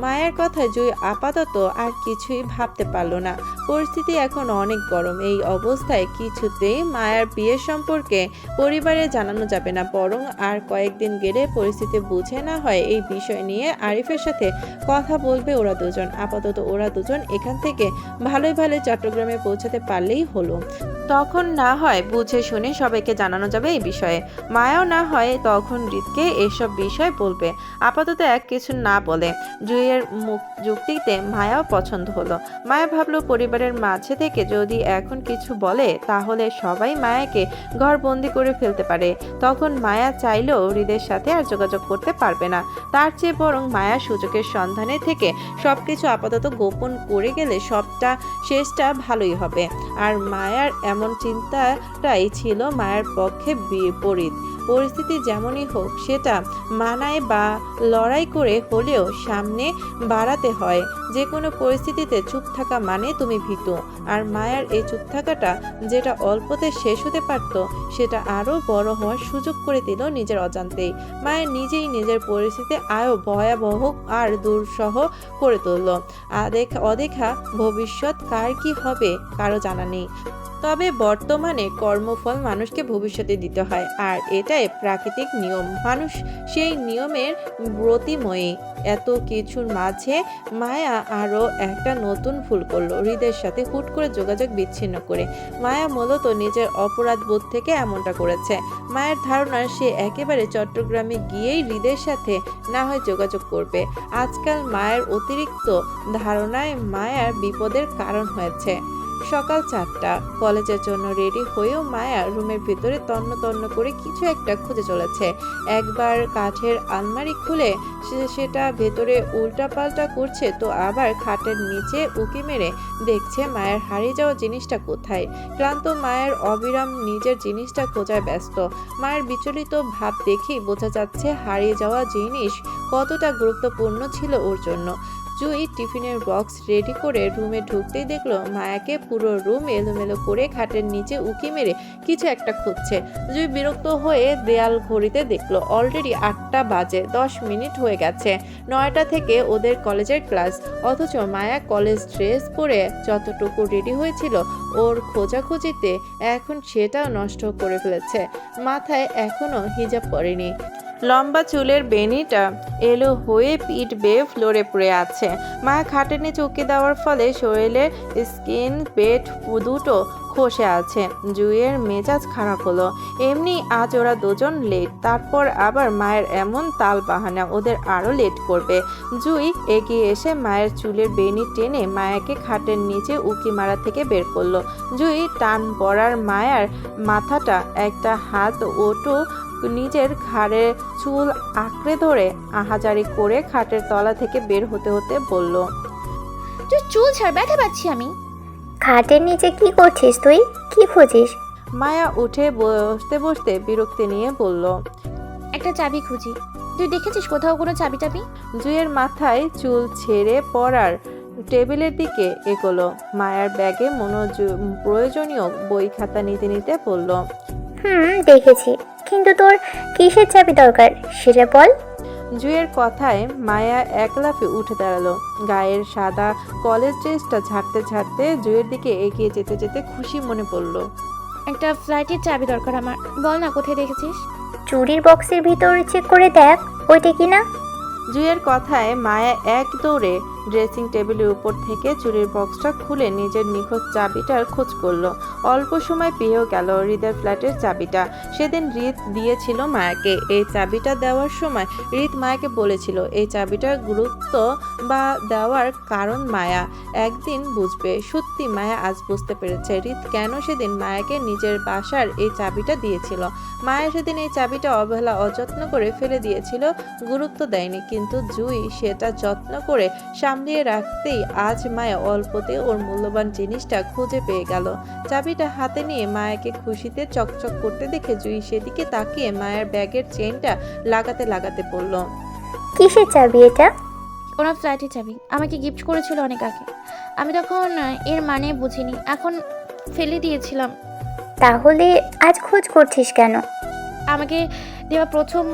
মায়ের কথায় জুই আপাতত আর কিছুই ভাবতে পারল না। পরিস্থিতি এখন অনেক গরম। এই অবস্থায় কিছুতেই মায়ের বিয়ের সম্পর্কে পরিবারে জানানো যাবে না, বরং আর কয়েকদিন গেলে পরিস্থিতি বুঝে না হয় এই বিষয় নিয়ে আরিফের সাথে কথা বলবে ওরা দুজন। আপাতত ওরা দুজন এখান থেকে ভালোই চট্টগ্রামে পৌঁছাতে পারলেই হলো। তখন না হয় বুঝে শুনে সবাইকে জানানো যাবে এই বিষয়ে। মায়াও না হয় তখন হৃদকে এসব বিষয় বলবে। আপাতত এক কিছু না বলে জুইয়ের যুক্তিতে মায়াও পছন্দ হলো। মায়া ভাবলো পরিবারের মাঝে থেকে যদি এখন কিছু বলে তাহলে সবাই মায়াকে ঘরবন্দি করে ফেলতে পারে। তখন মায়া চাইলেও হৃদের সাথে আর যোগাযোগ করতে পারবে না। তার চেয়ে বরং মায়া সুযোগের সন্ধানে থেকে সবকিছু আপাতত গোপন করে গেলে শেষটা ভালোই হবে। আর মায়ার এমন চিন্তাটাই ছিল মায়ের পক্ষে বিপরীত। পরিস্থিতি যেমনই হোক সেটা মানায় বা লড়াই করে হলেও সামনে বাড়াতে হয়। যে কোনো পরিস্থিতিতে চুপ থাকা মানে তুমি ভীতু। আর মায়ার এই চুপ থাকাটা যেটা অল্পতে শেষ হতে পারত সেটা আরও বড় হওয়ার সুযোগ করে দিল নিজের অজান্তেই। মায়ের নিজেই নিজের পরিস্থিতি আরও ভয়াবহ আর দুঃসহ করে তুলল। অদেখা ভবিষ্যৎ কার কি হবে কারো জানা নেই। তবে বর্তমানে কর্মফল মানুষকে ভবিষ্যতে দিতে হয়, আর এটাই প্রাকৃতিক নিয়ম। মানুষ সেই নিয়মের ব্রতিময়ী। এত কিছুর মাঝে মায়া আরও একটা নতুন ভুল করলো, হৃদের সাথে হুট করে যোগাযোগ বিচ্ছিন্ন করে। মায়া মূলত নিজের অপরাধ বোধ থেকে এমনটা করেছে। মায়ের ধারণা সে একেবারে চট্টগ্রামে গিয়েই হৃদের সাথে না হয় যোগাযোগ করবে। আজকাল মায়ের অতিরিক্ত ধারণায় মায়ার বিপদের কারণ হয়েছে। সকাল 4টা, কলেজের জন্য রেডি হয়েও মায়া রুমের ভিতরে তন্ন করে কিছু একটা খুঁজে চলেছে। একবার কাঠের আলমারি খুলে সেটা ভেতরে উল্টাপাল্টা করছে, তো আবার খাটের নিচে উকি মেরে দেখছে মায়ের হারিয়ে যাওয়া জিনিসটা কোথায়। ক্লান্ত মায়ের অবিরাম নিজের জিনিসটা খোঁজায় ব্যস্ত। মায়ের বিচলিত ভাব দেখেই বোঝা যাচ্ছে হারিয়ে যাওয়া জিনিস কতটা গুরুত্বপূর্ণ ছিল ওর জন্য। জুই টিফিনের বক্স রেডি করে রুমে ঢুকতেই দেখলো মায়াকে পুরো রুম এলোমেলো করে খাটের নিচে উকি মেরে কিছু একটা খুঁজছে। জুই বিরক্ত হয়ে দেয়াল ঘড়িতে দেখলো অলরেডি 8টা বাজে, 10 মিনিট হয়ে গেছে 9টা থেকে ওদের কলেজের ক্লাস। অথচ মায়া কলেজ ড্রেস পরে যতটুকু রেডি হয়েছিল ওর খোঁজাখুঁজিতে এখন সেটাও নষ্ট করে ফেলেছে। মাথায় এখনো হিজাব পরেনি। লম্বা চুলের বেনিটা এলো হয়ে পিঠ বেয়ে ফ্লোরে পড়ে আছে। মায়া খাটের নিচে উকি দেওয়ার ফলে শরীরের স্কিন পেট দুটো খসে আছে। জুইয়ের মেজাজ খারাপ হলো। এমনি আজ ওরা দুজন লেট, তারপর আবার মায়ের এমন তাল বাহানা, ওদের আরো লেট করবে। জুই এগিয়ে এসে মায়ের চুলের বেনি টেনে মায়াকে খাটের নিচে উকি মারা থেকে বের করলো। জুই টান পড়ার মায়ার মাথাটা একটা হাত ওটু নিজের ঘাড়ে চুল আঁকড়ে ধরে আহাজারি করে খাটের তলা থেকে বের হতে হতে বলল, তুই চুল ছাড়, ব্যথা পাচ্ছি আমি। খাটের নিচে কি করছিস তুই? কি খুঁজিস? মায়া উঠে বসতে বসতে বিরক্তি নিয়ে বলল। একটা চাবি খুঁজি। তুই দেখেছিস কোথাও কোনো চাবি টাবি? জুইয়ের মাথায় চুল ছেড়ে পড়ার টেবিলের দিকে এগোলো। মায়ার ব্যাগে প্রয়োজনীয় বই খাতা নিতে নিতে বলল, দেখেছি, কিন্তু তোর কিসের চাবি দরকার সেটা বল। জুইয়ের কথায় মায়া এক লাফে উঠে দাঁড়ালো। গায়ের সাদা কলেজ ড্রেসটা ঝাড়তে ঝাড়তে জুইয়ের দিকে এগিয়ে যেতে যেতে খুশি মনে পড়ল। একটা ফ্লাইটের চাবি দরকার আমার। বল না কোথায় দেখেছিস? চুরির বক্সের ভিতর চেক করে দেখ, ওইটা কি না। জুইয়ের কথায় মায়া এক দৌড়ে ড্রেসিং টেবিলের উপর থেকে চুরির বক্সটা খুলে নিজের নিখোঁজ চাবিটার খোঁজ করলো। অল্প সময় পেয়েও গেল হৃদের ফ্ল্যাটের চাবিটা। সেদিন হৃদ দিয়েছিল মায়াকে। এই চাবিটা দেওয়ার সময় হৃদ মায়াকে বলেছিল এই চাবিটার গুরুত্ব বা দেওয়ার কারণ মায়া একদিন বুঝবে। সত্যি মায়া আজ বুঝতে পেরেছে হৃদ কেন সেদিন মায়াকে নিজের বাসার এই চাবিটা দিয়েছিল। মায়া সেদিন এই চাবিটা অবহেলা অযত্ন করে ফেলে দিয়েছিল, গুরুত্ব দেয়নি, কিন্তু জুই সেটা যত্ন করে সামলিয়ে রাখতেই আজ মায়া অল্পতে ওর মূল্যবান জিনিসটা খুঁজে পেয়ে গেল। চাবিটা হাতে নিয়ে মায়াকে খুশিতে চকচক করতে দেখে জুই সেদিকে তাকিয়ে মায়ের ব্যাগের চেনটা লাগাতে লাগাতে বলল, কিসের চাবি এটা? ওনার ফ্লাইটের চাবি আমাকে গিফট করেছিল অনেক আগে। আমি তখন এর মানে বুঝিনি, এখন ফেলে দিয়েছিলাম। তাহলে আজ খোঁজ করছিস কেন? আমাকে দেওয়া প্রথম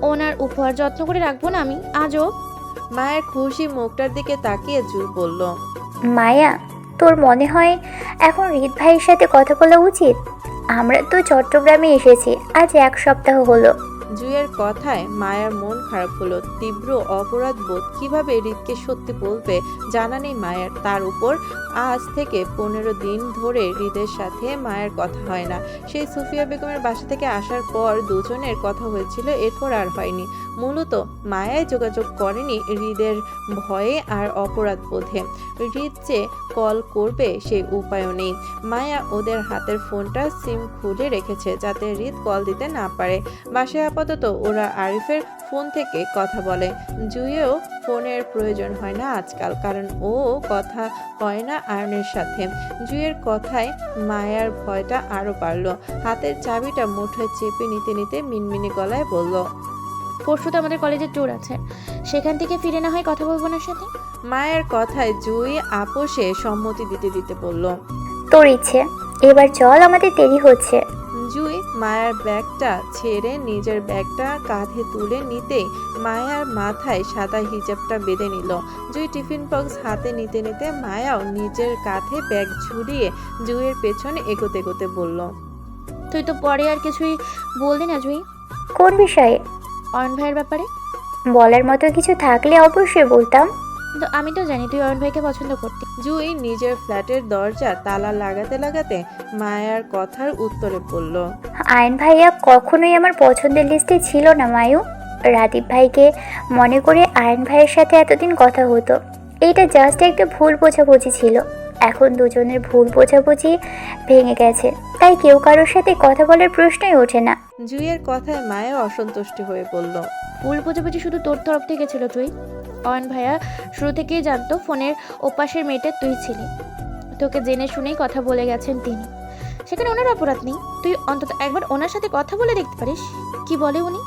ওনার উপহার যত্ন করে রাখবো না আমি আজও? মায়ের খুশি মুখটার দিকে তাকিয়ে জুই বলল, মায়া, তোর মনে হয় এখন হৃদ ভাইয়ের সাথে কথা বলা উচিত? আমরা তো চট্টগ্রামে এসেছি আজ 1 সপ্তাহ হলো। জুইয়ের কথায় মায়ার মন খারাপ হলো। তীব্র অপরাধ বোধ, কিভাবে হৃদকে সত্যি বলবে জানা নেই মায়ের। তার উপর আজ থেকে 15 দিন ধরে হৃদের সাথে মায়ের কথা হয় না। সেই সুফিয়া বেগমের বাসা থেকে আসার পর দুজনের কথা হয়েছিল, এরপর আর হয়নি। মূলত মায়াই যোগাযোগ করেনি হৃদের ভয়ে আর অপরাধ বোধে। হৃদ যে কল করবে সেই উপায়ও নেই। মায়া ওদের হাতের ফোনটা সিম খুলে রেখেছে যাতে হৃদ কল দিতে না পারে। বাসায় আপাতত ওরা আরিফের ফোন থেকে কথা বলে। জুইয়েও ফোনের প্রয়োজন হয় না আজকাল, কারণ ও কথা হয় না আয়নের সাথে। জুইয়ের কথায় মায়ার ভয়টা আরো বাড়লো। হাতের চাবিটা মুঠোয় চেপে নিতে নিতে মিনমিনি গলায় বলল, পরশু তো আমাদের কলেজের ট্যুর আছে, সেখান থেকে ফিরে না হয় কথা বলবো না সাথে। মায়ের কথায় জুই আপোষে সম্মতি দিতে দিতে বলল, তোর ইচ্ছে, এবার চল, আমাদের দেরি হচ্ছে। জুই মায়ার ব্যাগটা ছেড়ে নিজের ব্যাগটা কাঁধে তুলে নিতেই মায়ার মাথায় সাদা হিজাবটা বেঁধে নিল। জুই টিফিন বক্স হাতে নিতে নিতে মায়াও নিজের কাঁধে ব্যাগ ঝুলিয়ে জুইয়ের পেছনে এগোতে এগোতে বলল, তুই তো পরে আর কিছুই বললি না জুই, কোন বিষয়ে? অয়ন ভাইয়ের ব্যাপারে। বলার মতো কিছু থাকলে অবশ্যই বলতাম। কিন্তু আমি তো জানি তুই অয়ন ভাইকে পছন্দ করতি। জুই নিজের ফ্ল্যাটের দরজা তালা লাগাতে লাগাতে মায়ার কথার উত্তরে বলল, আয়ন ভাইয়া কখনোই আমার পছন্দের লিস্টে ছিল না মায়ু। রাদীপ ভাইকে মনে করে আয়ন ভাইয়ের সাথে এতদিন কথা হতো। এইটা জাস্ট একটা ভুল বোঝাবুঝি ছিল। এখন দুজনের ভুল বোঝাবুঝি ভেঙে গেছে, তাই কেউ কারোর সাথে কথা বলার প্রশ্নই ওঠে না। জুইয়ের কথায় মায়া অসন্তুষ্টি হয়ে বলল, ভুল বোঝাবুঝি শুধু তোর তরফ থেকে ছিল জুই। অয়ন ভাইয়া শুরু থেকেই জানতো ফোনের ওপাশের মেয়েটা তুই ছিলি। তোকে জেনে শুনেই কথা বলে গেছেন তিনি, সেখানে ওনার অপরাধ নেই। তুই অন্তত একবার ওনার সাথে কথা বলে দেখতে পারিস কি বলে উনি।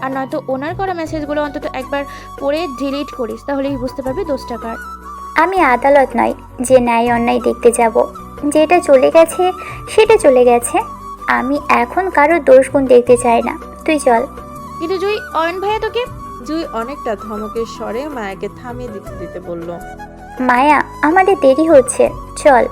আর নয়তো ওনার করা মেসেজগুলো অন্তত একবার পড়ে ডিলিট করিস, তাহলেই বুঝতে পারবি দোষটা কার। আমি আদালত নয় যে ন্যায় অন্যায় দেখতে যাব। যেটা চলে গেছে সেটা চলে গেছে। আমি এখন কারোর দোষ গুণ দেখতে চাই না। তুই চল। কিন্তু জুই, অয়ন ভাইয়া তোকে। জুই অনেকটা ধমকের স্বরে মায়াকে থামিয়ে দিতে দিতে বলল, মায়া, আমাদের দেরি হচ্ছে, চল।